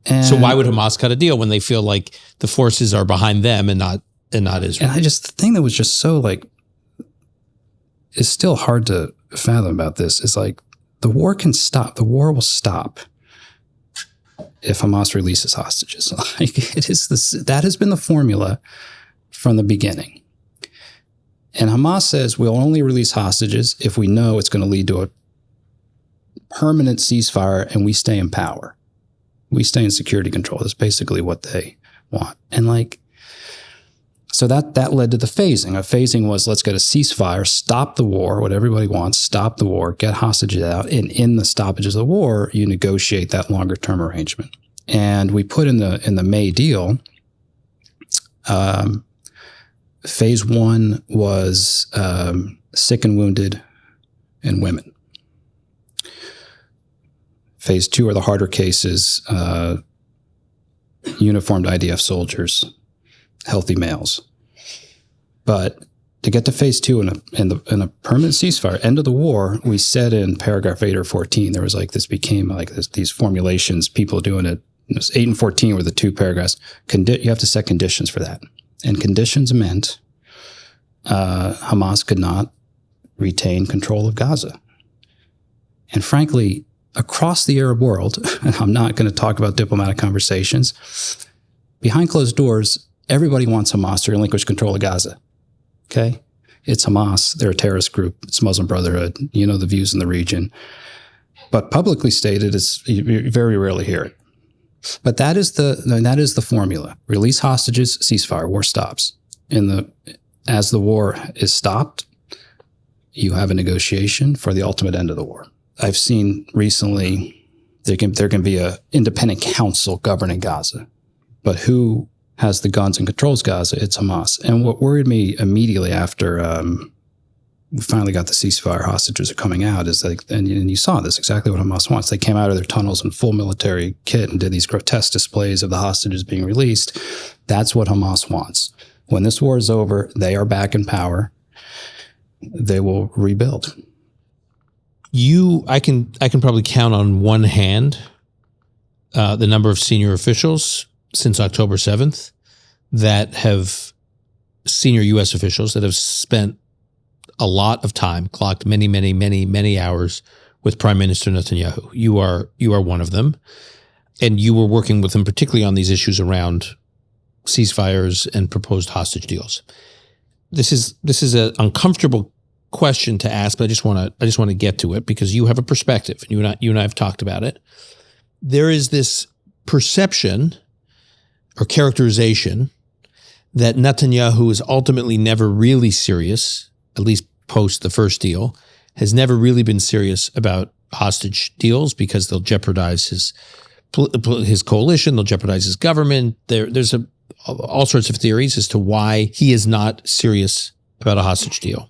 And so why would Hamas cut a deal when they feel like the forces are behind them and not Israel? And the thing that was just so like, is still hard to fathom about this is like the war can stop. The war will stop if Hamas releases hostages. Like it is that has been the formula from the beginning. And Hamas says we'll only release hostages if we know it's going to lead to a permanent ceasefire and we stay in power. We stay in security control. That's basically what they want. And like, so that led to the phasing. Phasing was, let's get a ceasefire, stop the war, what everybody wants, stop the war, get hostages out. And in the stoppages of the war, you negotiate that longer term arrangement. And we put in the May deal, phase one was sick and wounded and women. Phase two are the harder cases, uniformed IDF soldiers, healthy males. But to get to phase two in a permanent ceasefire, end of the war, we said in paragraph 8 or 14, there was like, this became like these formulations, people doing it. It was 8 and 14 were the two paragraphs. You have to set conditions for that. And conditions meant Hamas could not retain control of Gaza. And frankly, across the Arab world, and I'm not going to talk about diplomatic conversations, behind closed doors, everybody wants Hamas to relinquish control of Gaza. Okay? It's Hamas. They're a terrorist group. It's Muslim Brotherhood. You know the views in the region. But publicly stated, you very rarely hear it. But that is the formula. Release hostages, ceasefire, war stops. As the war is stopped, you have a negotiation for the ultimate end of the war. I've seen recently there can be an independent council governing Gaza. But who has the guns and controls Gaza? It's Hamas. And what worried me immediately after we finally got the ceasefire, hostages are coming out, is like, and you saw this, exactly what Hamas wants. They came out of their tunnels in full military kit and did these grotesque displays of the hostages being released. That's what Hamas wants. When this war is over, they are back in power. They will rebuild. I can probably count on one hand the number of senior officials since October 7th senior U.S. officials that have spent a lot of time, clocked many hours with Prime Minister Netanyahu. You are one of them. And you were working with him particularly on these issues around ceasefires and proposed hostage deals. This is an uncomfortable question to ask, but I just want to get to it because you have a perspective. You and I have talked about it. There is this perception or characterization that Netanyahu is ultimately never really serious, at least post the first deal, has never really been serious about hostage deals because they'll jeopardize his coalition, they'll jeopardize his government. There's all sorts of theories as to why he is not serious about a hostage deal.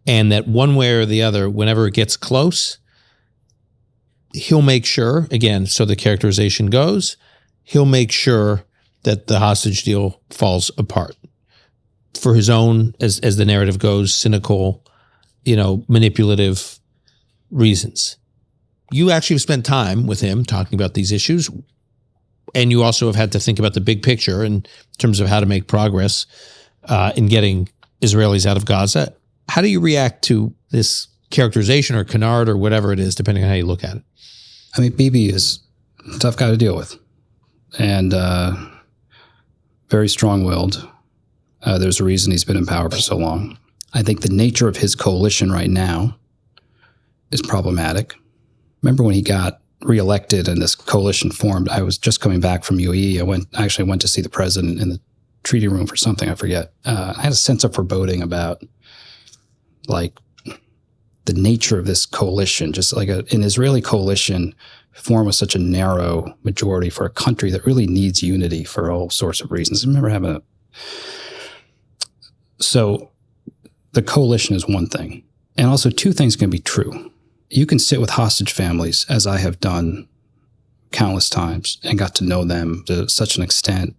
And that one way or the other, whenever it gets close, he'll make sure, again, so the characterization goes, he'll make sure that the hostage deal falls apart for his own, as the narrative goes, cynical, manipulative reasons. You actually have spent time with him talking about these issues, and you also have had to think about the big picture in terms of how to make progress in getting Israelis out of Gaza. How do you react to this characterization or canard or whatever it is, depending on how you look at it? I mean, Bibi is a tough guy to deal with and very strong-willed. There's a reason he's been in power for so long. I think the nature of his coalition right now is problematic. Remember when he got reelected and this coalition formed, I was just coming back from UAE. I went to see the president in the treaty room for something, I forget. I had a sense of foreboding about like the nature of this coalition, just like an Israeli coalition formed with such a narrow majority for a country that really needs unity for all sorts of reasons. I remember having so the coalition is one thing. And also two things can be true. You can sit with hostage families, as I have done countless times, and got to know them to such an extent.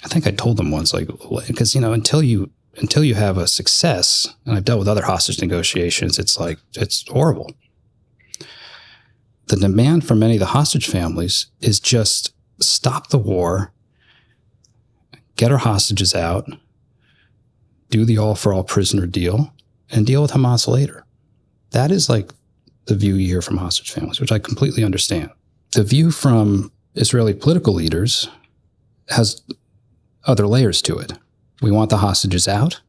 I think I told them once, because, until you have a success, and I've dealt with other hostage negotiations, it's horrible. The demand for many of the hostage families is just stop the war, get our hostages out, do the all-for-all prisoner deal, and deal with Hamas later. That is like the view you hear from hostage families, which I completely understand. The view from Israeli political leaders has other layers to it. We want the hostages out.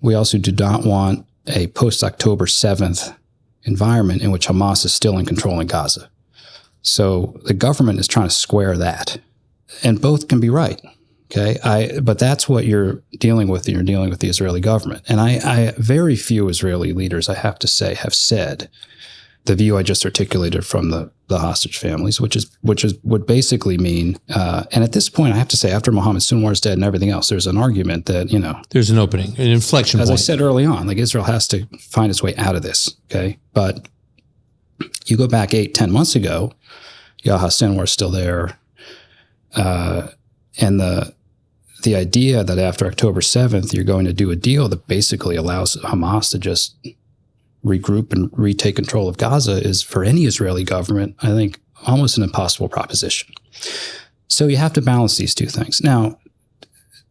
We also do not want a post-October 7th environment in which Hamas is still in control in Gaza. So the government is trying to square that. And both can be right. Okay, but that's what you're dealing with. You're dealing with the Israeli government. And I very few Israeli leaders, I have to say, have said the view I just articulated from the hostage families, which would basically mean, and at this point, I have to say, after Mohammed Senor is dead and everything else, there's an argument that, there's an opening, an inflection point. As I said early on, Israel has to find its way out of this, okay? But you go back 8-10 months ago, Yahya Sinwar is still there, and the idea that after October 7th, you're going to do a deal that basically allows Hamas to just regroup and retake control of Gaza is, for any Israeli government, I think, almost an impossible proposition. So you have to balance these two things. Now,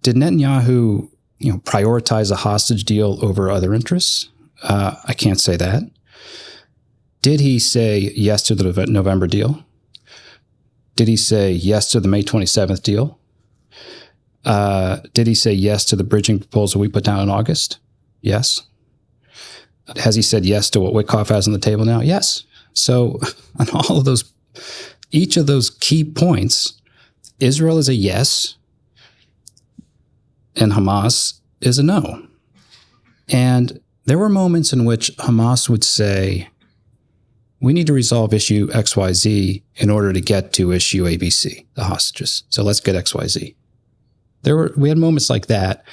did Netanyahu, prioritize a hostage deal over other interests? I can't say that. Did he say yes to the November deal? Did he say yes to the May 27th deal? Did he say yes to the bridging proposal we put down in August? Yes. Has he said yes to what Witkoff has on the table now? Yes. So on all of those, each of those key points, Israel is a yes and Hamas is a no. And there were moments in which Hamas would say, we need to resolve issue XYZ in order to get to issue ABC, the hostages. So let's get XYZ. We had moments like that,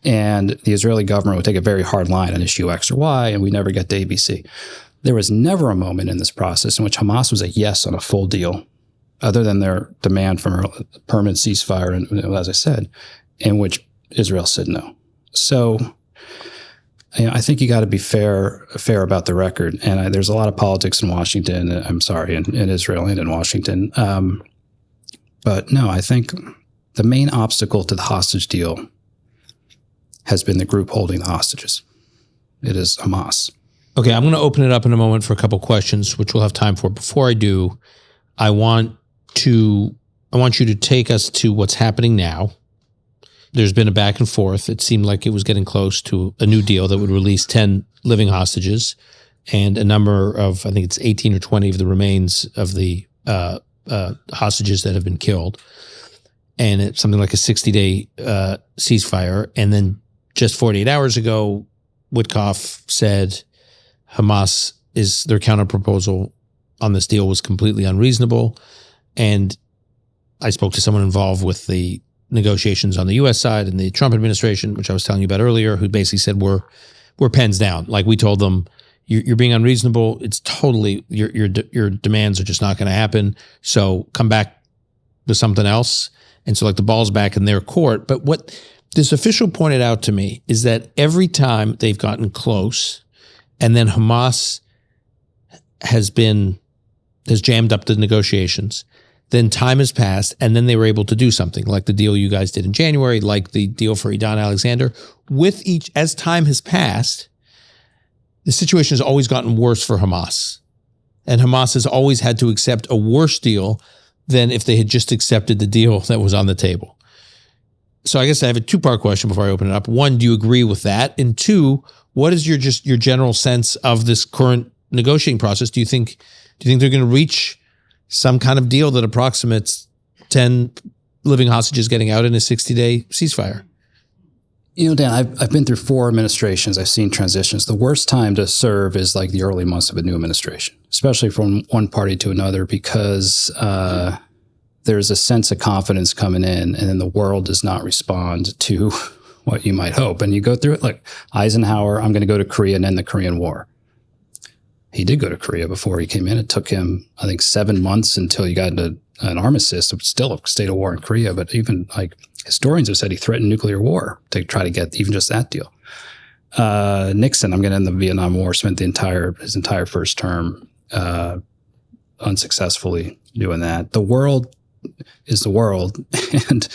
and the Israeli government would take a very hard line on issue X or Y, and we never get to ABC. There was never a moment in this process in which Hamas was a yes on a full deal, other than their demand for a permanent ceasefire, and as I said, in which Israel said no. So I think you got to be fair about the record, and there's a lot of politics in Washington. In Israel and in Washington. But no, I think the main obstacle to the hostage deal has been the group holding the hostages. It is Hamas. Okay, I'm going to open it up in a moment for a couple questions, which we'll have time for. Before I do, I want you to take us to what's happening now there's been a back and forth. It seemed like it was getting close to a new deal that would release 10 living hostages and a number of, I think it's 18 or 20 of the remains of the hostages that have been killed. And it's something like a 60-day ceasefire. And then just 48 hours ago, Witkoff said Hamas their counterproposal on this deal was completely unreasonable. And I spoke to someone involved with the negotiations on the U.S. side and the Trump administration, which I was telling you about earlier, who basically said we're pens down. Like, we told them, you're being unreasonable. It's totally your demands are just not going to happen. So come back with something else. And so, like, the ball's back in their court. But what this official pointed out to me is that every time they've gotten close, and then Hamas has jammed up the negotiations, then time has passed, and then they were able to do something like the deal you guys did in January, like the deal for Idan Alexander. As time has passed, the situation has always gotten worse for Hamas. And Hamas has always had to accept a worse deal than if they had just accepted the deal that was on the table. So I guess I have a two-part question before I open it up. One, do you agree with that? And two, what is your general sense of this current negotiating process? Do you think they're going to reach some kind of deal that approximates 10 living hostages getting out in a 60-day ceasefire? You know, Dan, I've been through 4 administrations. I've seen transitions. The worst time to serve is like the early months of a new administration, especially from one party to another, because there's a sense of confidence coming in, and then the world does not respond to what you might hope. And you go through it like Eisenhower, I'm going to go to Korea and end the Korean War. He did go to Korea before he came in. It took him, I think, 7 months until you got into an armistice. It was still a state of war in Korea, but even like historians have said he threatened nuclear war to try to get even just that deal. Nixon, I'm going to end the Vietnam War, spent his entire first term unsuccessfully doing that. The world is the world, and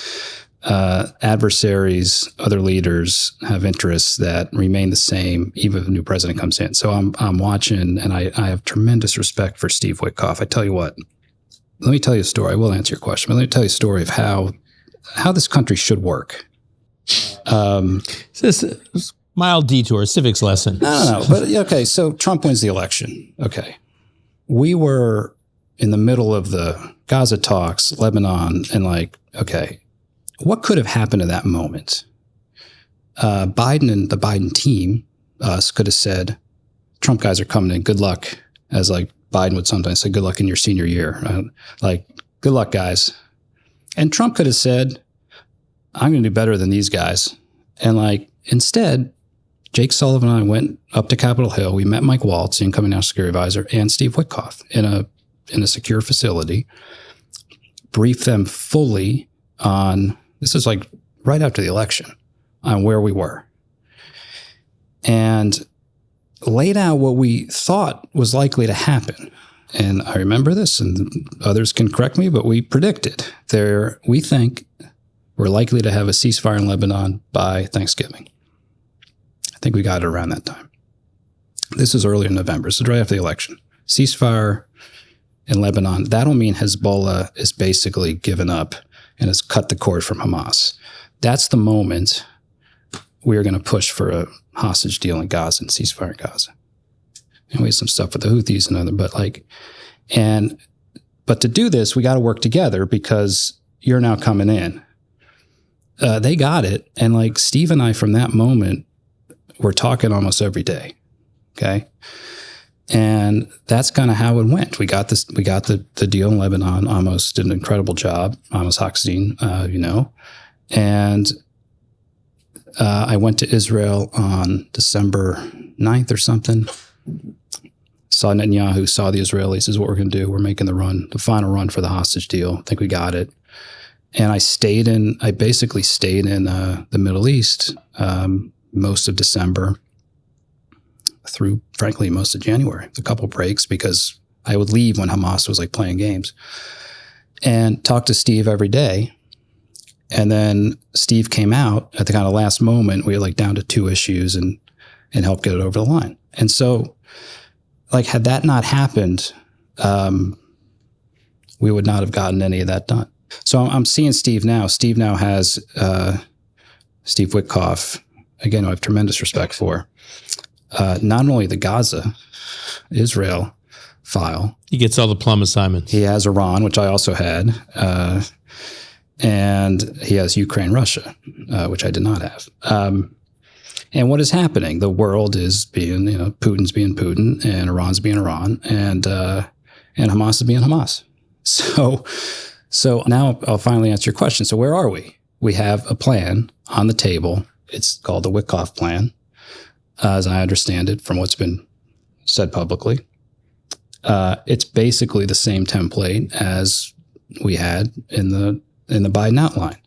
adversaries, other leaders have interests that remain the same even if a new president comes in. So I'm watching, and I have tremendous respect for Steve Witkoff. I tell you what, let me tell you a story. I will answer your question, but let me tell you a story of how this country should work. This is mild detour, civics lesson. No. But okay, so Trump wins the election. Okay. We were in the middle of the Gaza talks, Lebanon, and like, okay, what could have happened at that moment? Biden and the Biden team, us, could have said, Trump guys are coming in, good luck, as like Biden would sometimes say, good luck in your senior year. Like, good luck, guys. And Trump could have said, I'm going to do better than these guys. And like, instead, Jake Sullivan and I went up to Capitol Hill. We met Mike Waltz, the incoming national security advisor, and Steve Witkoff in a secure facility, briefed them fully on, this is like right after the election, on where we were, and laid out what we thought was likely to happen. And I remember this, and others can correct me, but we predicted we think we're likely to have a ceasefire in Lebanon by Thanksgiving. I think we got it around that time. This is early in November, so right after the election. Ceasefire in Lebanon. That'll mean Hezbollah is basically given up and has cut the cord from Hamas. That's the moment we're going to push for a hostage deal in Gaza and ceasefire in Gaza. And we have some stuff with the Houthis and other, but to do this, we got to work together because you're now coming in. They got it. And like Steve and I, from that moment, we're talking almost every day. Okay. And that's kind of how it went. We got the deal in Lebanon. Amos did an incredible job. Amos Hochstein, and I went to Israel on December 9th or something. Saw Netanyahu, saw the Israelis. This is what we're going to do. We're making the final run for the hostage deal. I think we got it. And I basically stayed in the Middle East most of December through, frankly, most of January. A couple breaks because I would leave when Hamas was like playing games, and talk to Steve every day. And then Steve came out at the kind of last moment. We were like down to 2 issues and helped get it over the line. And so, like, had that not happened, we would not have gotten any of that done. So I'm seeing Steve now. Steve now has Steve Witkoff, again, who I have tremendous respect for, not only the Gaza, Israel file. He gets all the plum assignments. He has Iran, which I also had, and he has Ukraine, Russia, which I did not have. And what is happening? The world is being, Putin's being Putin, and Iran's being Iran, and Hamas is being Hamas. So now I'll finally answer your question. So where are we? We have a plan on the table. It's called the Witkoff Plan, as I understand it from what's been said publicly. It's basically the same template as we had in the Biden outline.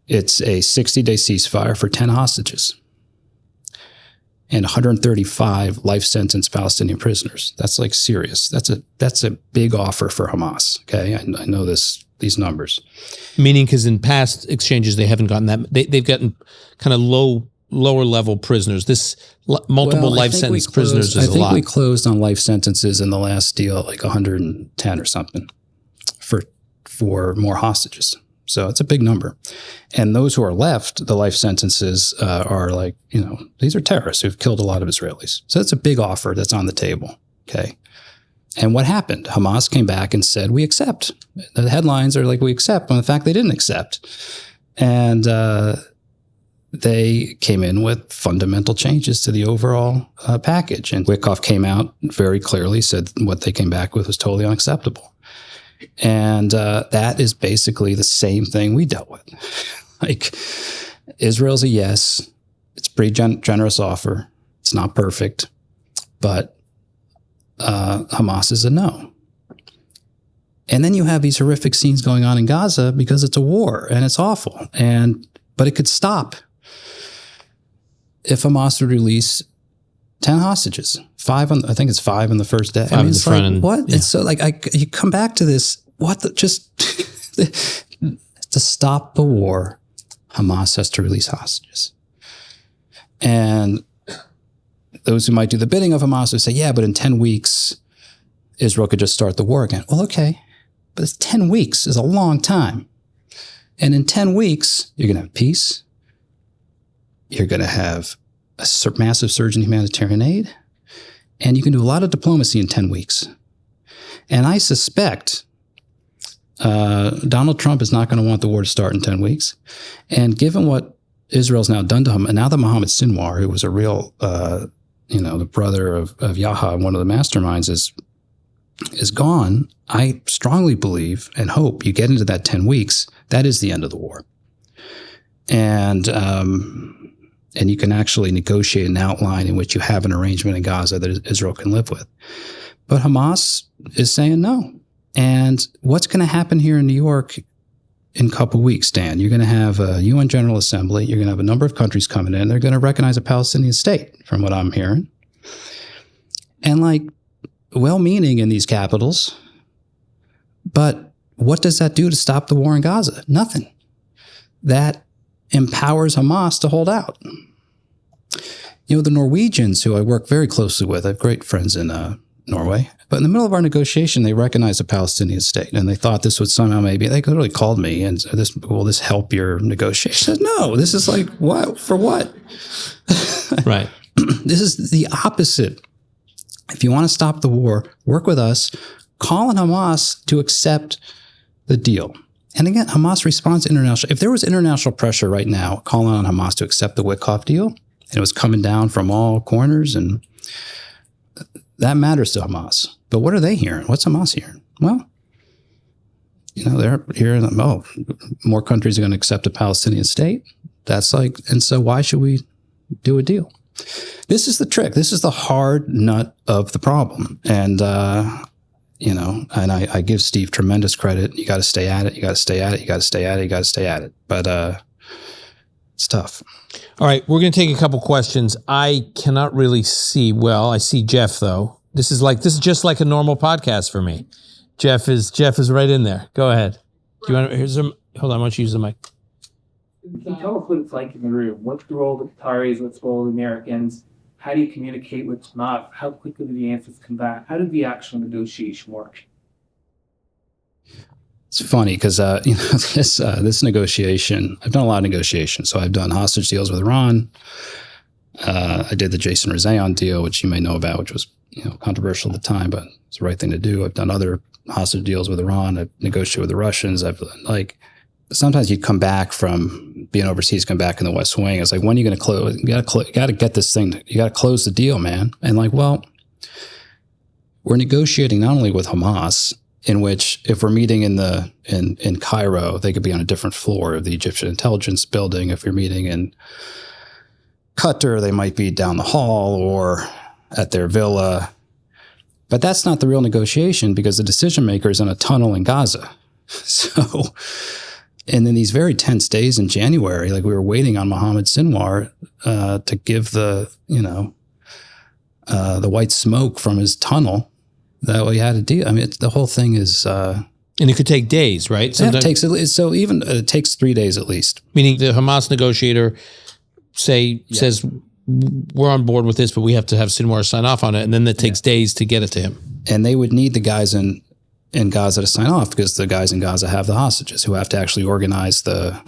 It's a 60-day ceasefire for 10 hostages and 135 life sentence Palestinian prisoners. That's like serious. That's a big offer for Hamas. Okay, I know these numbers. Meaning, because in past exchanges they haven't gotten that. They've gotten kind of lower level prisoners. This multiple life sentence prisoners is a lot. I think we closed on life sentences in the last deal, like 110 or something, for more hostages. So it's a big number. And those who are left, the life sentences are like, these are terrorists who've killed a lot of Israelis. So it's a big offer that's on the table. Okay. And what happened? Hamas came back and said, we accept. The headlines are like, we accept, when in fact they didn't accept. And they came in with fundamental changes to the overall package. And Witkoff came out very clearly, said what they came back with was totally unacceptable. And that is basically the same thing we dealt with. Like, Israel's a yes. It's a pretty generous offer. It's not perfect. But Hamas is a no. And then you have these horrific scenes going on in Gaza because it's a war and it's awful. But it could stop if Hamas would release 10 hostages, I think it's 5 on the first day. Five in the front end. What? Yeah. It's so you come back to this, to stop the war, Hamas has to release hostages. And those who might do the bidding of Hamas would say, yeah, but in 10 weeks, Israel could just start the war again. Well, okay, but 10 weeks is a long time. And in 10 weeks, you're going to have peace. You're going to have a massive surge in humanitarian aid, and you can do a lot of diplomacy in 10 weeks. And I suspect Donald Trump is not going to want the war to start in 10 weeks. And given what Israel's now done to him, and now that Mohammed Senor, who was a real, the brother of Yahya, one of the masterminds, is gone, I strongly believe and hope you get into that 10 weeks, that is the end of the war. And you can actually negotiate an outline in which you have an arrangement in Gaza that Israel can live with. But Hamas is saying no. And what's going to happen here in New York in a couple of weeks, Dan? You're going to have a UN General Assembly. You're going to have a number of countries coming in. They're going to recognize a Palestinian state, from what I'm hearing. And well-meaning in these capitals. But what does that do to stop the war in Gaza? Nothing. That empowers Hamas to hold out. The Norwegians, who I work very closely with, I have great friends in Norway, but in the middle of our negotiation, they recognized a Palestinian state, and they thought this would somehow they literally called me and said, will this help your negotiation? I said, no, this is like, what? For what? Right. This is the opposite. If you want to stop the war, work with us, call on Hamas to accept the deal. And again, Hamas responds to international. If there was international pressure right now, calling on Hamas to accept the Witkoff deal, and it was coming down from all corners, and that matters to Hamas. But what are they hearing? What's Hamas hearing? Well, they're hearing, more countries are going to accept a Palestinian state. And so why should we do a deal? This is the trick. This is the hard nut of the problem. And, and I give Steve tremendous credit. You got to stay at it. You got to stay at it. You got to stay at it. You got to stay at it. But it's tough. All right. We're going to take a couple questions. I cannot really see well. I see Jeff, though. This is just like a normal podcast for me. Jeff is right in there. Go ahead. Do you want to, hold on. Why don't you use the mic? Can you tell us what it's like in the room? What's the role of the Qataris? What's the role of the Americans? How do you communicate with Hamas? How quickly do the answers come back? How did the actual negotiation work? It's funny because this negotiation, I've done a lot of negotiations. So I've done hostage deals with Iran. I did the Jason Rezaian deal, which you may know about, which was controversial at the time, but it's the right thing to do. I've done other hostage deals with Iran. I've negotiated with the Russians. Sometimes you'd come back from being overseas, come back in the West Wing. It's like, when are you going to close? You got to get this thing. You got to close the deal, man. And we're negotiating not only with Hamas, in which if we're meeting in Cairo, they could be on a different floor of the Egyptian intelligence building. If you're meeting in Qatar, they might be down the hall or at their villa. But that's not the real negotiation, because the decision maker is in a tunnel in Gaza. So, and in these very tense days in January, we were waiting on Mohammed Senor to give the white smoke from his tunnel that we had to deal. I mean, the whole thing is, and it could take days, right? Sometimes, it takes 3 days at least. Meaning the Hamas negotiator says we're on board with this, but we have to have Senor sign off on it, and then it takes days to get it to him. And they would need the guys in Gaza to sign off, because the guys in Gaza have the hostages who have to actually organize and the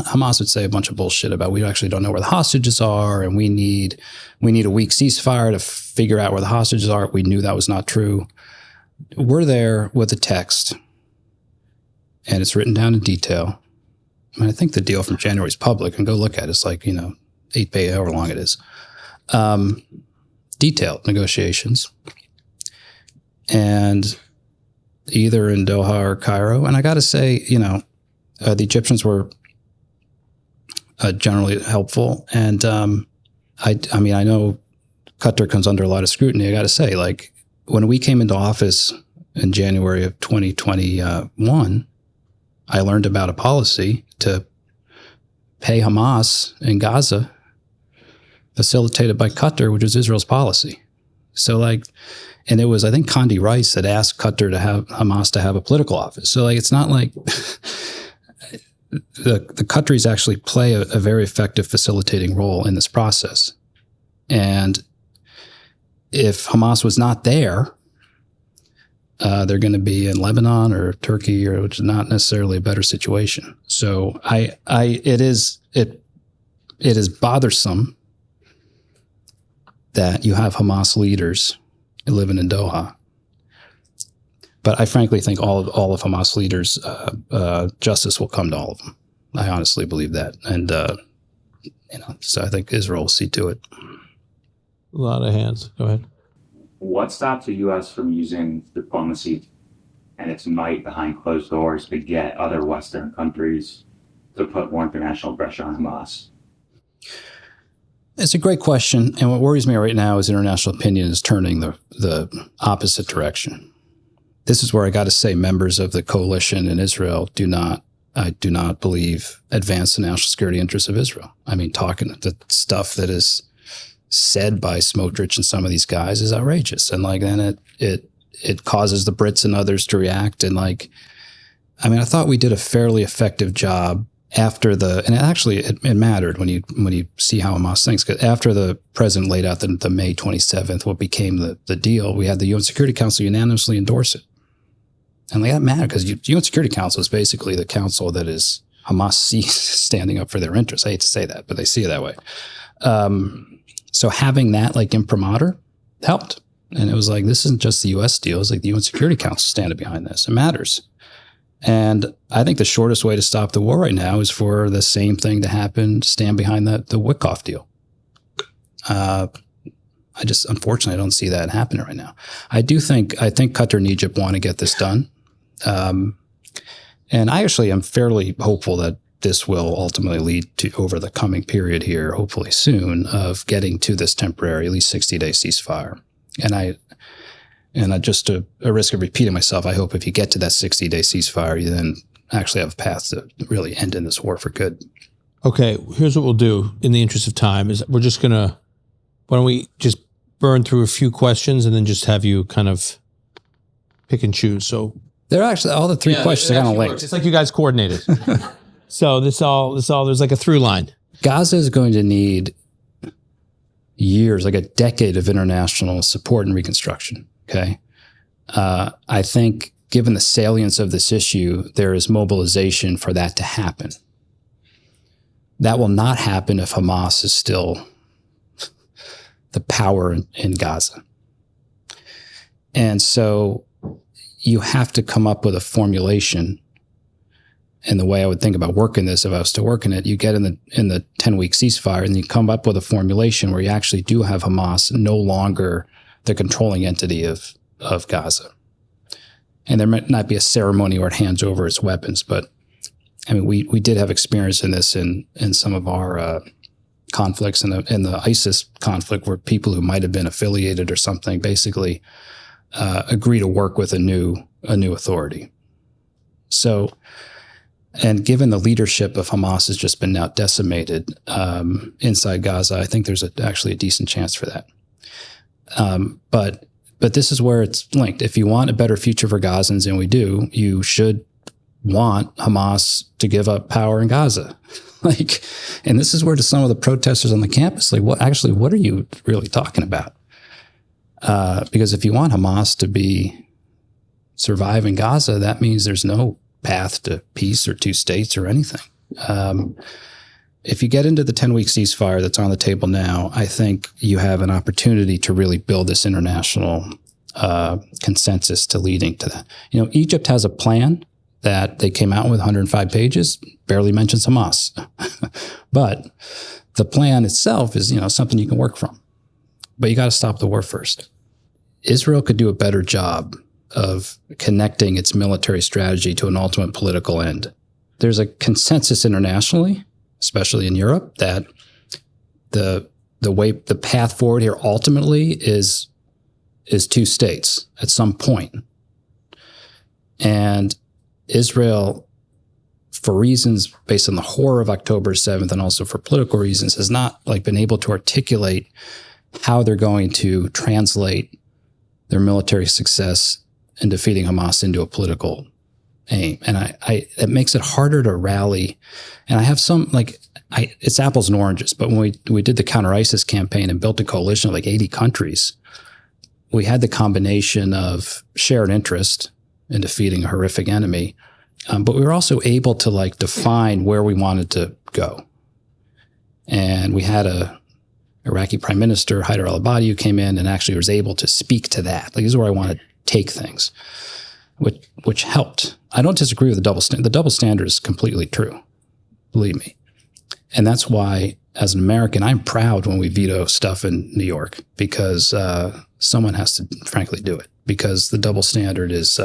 Hamas would say a bunch of bullshit about, we actually don't know where the hostages are, and we need a week ceasefire to figure out where the hostages are. We knew that was not true. We're there with the text, and it's written down in detail. I mean, I think the deal from January is public, and go look at it. It's 8 pages, however long it is. Detailed negotiations. And either in Doha or Cairo. And I got to say, the Egyptians were generally helpful. And I know Qatar comes under a lot of scrutiny. I got to say, when we came into office in January of 2021, I learned about a policy to pay Hamas in Gaza, facilitated by Qatar, which is Israel's policy. So and it was, I think, Condi Rice that asked Qatar to have Hamas to have a political office. So it's not like the Qataris actually play a very effective facilitating role in this process. And if Hamas was not there, they're going to be in Lebanon or Turkey, which is not necessarily a better situation. So it is bothersome that you have Hamas leaders living in Doha. But I frankly think all of Hamas leaders, justice will come to all of them. I honestly believe that. And, so I think Israel will see to it. A lot of hands. Go ahead. What stops the U.S. from using diplomacy and its might behind closed doors to get other Western countries to put more international pressure on Hamas? It's a great question. And what worries me right now is international opinion is turning the opposite direction. This is where I got to say members of the coalition in Israel I do not believe advance the national security interests of Israel. I mean, talking the stuff that is said by Smotrich and some of these guys is outrageous. And then it causes the Brits and others to react. And I thought we did a fairly effective job after and actually it mattered when you see how Hamas thinks, because after the president laid out the May 27th, what became the deal, we had the UN Security Council unanimously endorse it. And that mattered because the UN Security Council is basically the council that is Hamas sees standing up for their interests. I hate to say that, but they see it that way. So having that imprimatur helped. And it was this isn't just the U.S. deal. It's the UN Security Council standing behind this. It matters. And I think the shortest way to stop the war right now is for the same thing to happen, stand behind the Witkoff deal. Unfortunately, I don't see that happening right now. I think Qatar and Egypt want to get this done. And I actually am fairly hopeful that this will ultimately lead to, over the coming period here, hopefully soon, of getting to this temporary, at least 60-day ceasefire. And I just at a risk of repeating myself, I hope if you get to that 60-day ceasefire, you then actually have a path to really end in this war for good. Okay, here's what we'll do in the interest of time is why don't we just burn through a few questions and then just have you kind of pick and choose. So they're actually, all the three questions are kind of linked. It's like you guys coordinated. So this all, there's a through line. Gaza is going to need years, a decade of international support and reconstruction. Okay. I think given the salience of this issue, there is mobilization for that to happen. That will not happen if Hamas is still the power in Gaza. And so you have to come up with a formulation. And the way I would think about working this, if I was to work in it, you get in the 10-week ceasefire and you come up with a formulation where you actually do have Hamas no longer the controlling entity of Gaza. And there might not be a ceremony where it hands over its weapons, but I mean, we did have experience in this in some of our conflicts in the ISIS conflict, where people who might have been affiliated or something basically agree to work with a new authority. So, and given the leadership of Hamas has just been now decimated inside Gaza, I think there's actually a decent chance for that. But this is where it's linked. If you want a better future for Gazans, and we do, you should want Hamas to give up power in Gaza. And this is where to some of the protesters on the campus, what are you really talking about? Because if you want Hamas to survive in Gaza, that means there's no path to peace or two states or anything. If you get into the 10-week ceasefire that's on the table now, I think you have an opportunity to really build this international consensus to leading to that. Egypt has a plan that they came out with, 105 pages, barely mentions Hamas. But the plan itself is, something you can work from. But you got to stop the war first. Israel could do a better job of connecting its military strategy to an ultimate political end. There's a consensus internationally, especially in Europe, that the path forward here ultimately is two states at some point. And Israel, for reasons based on the horror of October 7th and also for political reasons, has not been able to articulate how they're going to translate their military success in defeating Hamas into a political aim. And it makes it harder to rally. And I have some, it's apples and oranges, but when we did the counter-ISIS campaign and built a coalition of 80 countries, we had the combination of shared interest in defeating a horrific enemy, but we were also able to define where we wanted to go. And we had a Iraqi Prime Minister, Haider al-Abadi, who came in and actually was able to speak to that. This is where I want to take things, which helped. I don't disagree with the double standard. The double standard is completely true, believe me. And that's why, as an American, I'm proud when we veto stuff in New York, because someone has to, frankly, do it, because the double standard is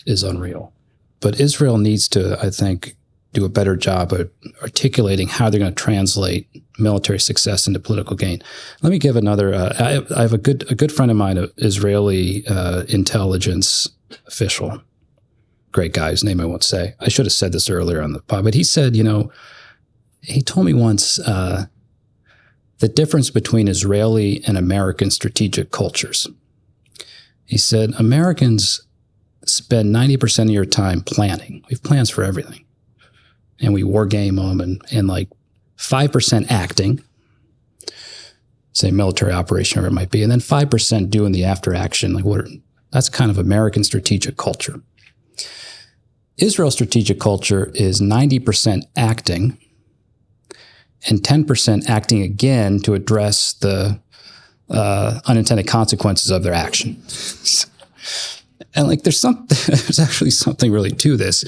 unreal. But Israel needs to, I think, do a better job of articulating how they're going to translate military success into political gain. Let me give another. I have a good friend of mine, an Israeli intelligence official, great guy, whose name I won't say. I should have said this earlier on the pod, but he said, he told me once the difference between Israeli and American strategic cultures. He said, Americans spend 90% of your time planning. We have plans for everything. And we war game them and 5% acting, say military operation, or it might be, and then 5% doing the after action. That's kind of American strategic culture. Israel's strategic culture is 90% acting and 10% acting again to address the unintended consequences of their action. And there's actually something really to this,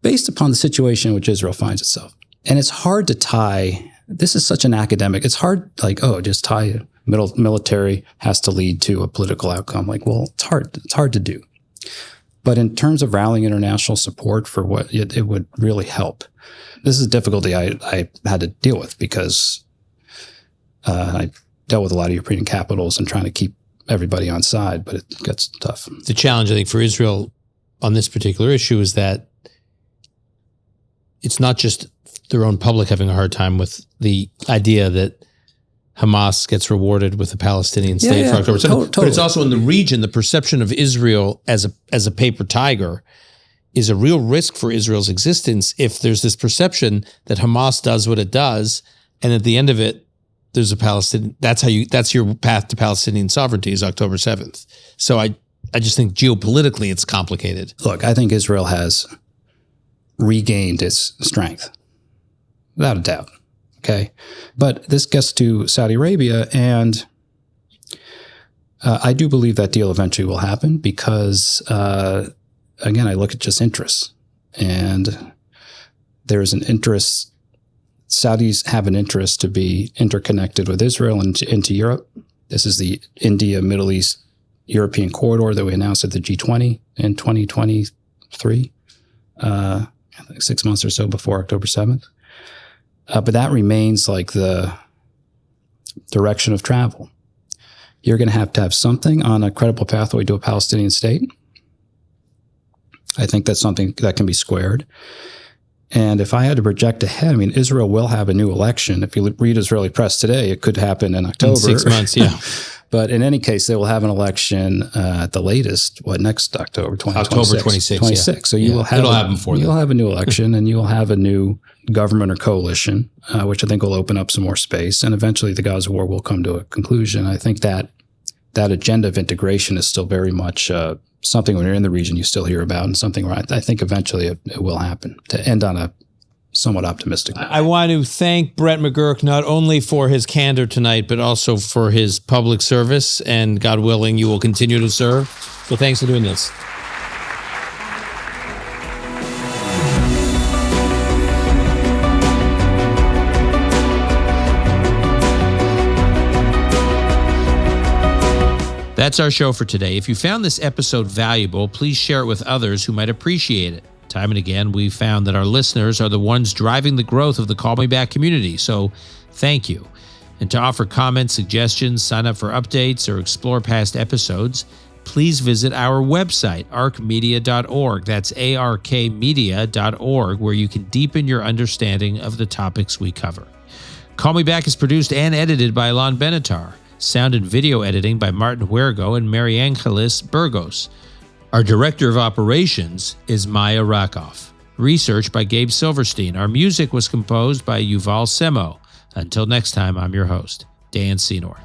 based upon the situation in which Israel finds itself. And it's hard to tie, this is such an academic, it's hard, just tie military has to lead to a political outcome. It's hard to do. But in terms of rallying international support for what it would really help. This is a difficulty I had to deal with, because I dealt with a lot of European capitals and trying to keep everybody on side, but it gets tough. The challenge, I think, for Israel on this particular issue is that it's not just their own public having a hard time with the idea that Hamas gets rewarded with a Palestinian state for October 7th, totally. But it's also in the region. The perception of Israel as a paper tiger is a real risk for Israel's existence if there's this perception that Hamas does what it does, and at the end of it, there's a Palestinian. That's your path to Palestinian sovereignty is October 7th. So I just think geopolitically it's complicated. Look, I think Israel has regained its strength, without a doubt. Okay. But this gets to Saudi Arabia, and I do believe that deal eventually will happen because, again, I look at just interests, and there's an interest. Saudis have an interest to be interconnected with Israel and into Europe. This is the India, Middle East, European corridor that we announced at the G20 in 2023, I think 6 months or so before October 7th. But that remains like the direction of travel. You're going to have something on a credible pathway to a Palestinian state. I think that's something that can be squared. And if I had to project ahead, I mean, Israel will have a new election. If you read Israeli press today, it could happen in October. In 6 months, yeah. But in any case, they will have an election at the latest, next October 2026? October 26. Yeah. So you will have it'll happen before you'll have a new election, and you will have a new government or coalition, which I think will open up some more space. And eventually the Gaza war will come to a conclusion. I think that agenda of integration is still very much something when you're in the region you still hear about, and something where I think eventually it will happen, to end on a somewhat optimistic note. I want to thank Brett McGurk not only for his candor tonight, but also for his public service, and God willing, you will continue to serve. So thanks for doing this. That's our show for today. If you found this episode valuable, please share it with others who might appreciate it. Time and again, we've found that our listeners are the ones driving the growth of the Call Me Back community, so thank you. And to offer comments, suggestions, sign up for updates, or explore past episodes, please visit our website, arkmedia.org. That's arkmedia.org, where you can deepen your understanding of the topics we cover. Call Me Back is produced and edited by Alon Benatar. Sound and video editing by Martin Huergo and Mary Angelis Burgos. Our director of operations is Maya Rakoff. Research by Gabe Silverstein. Our music was composed by Yuval Semo. Until next time, I'm your host, Dan Senor.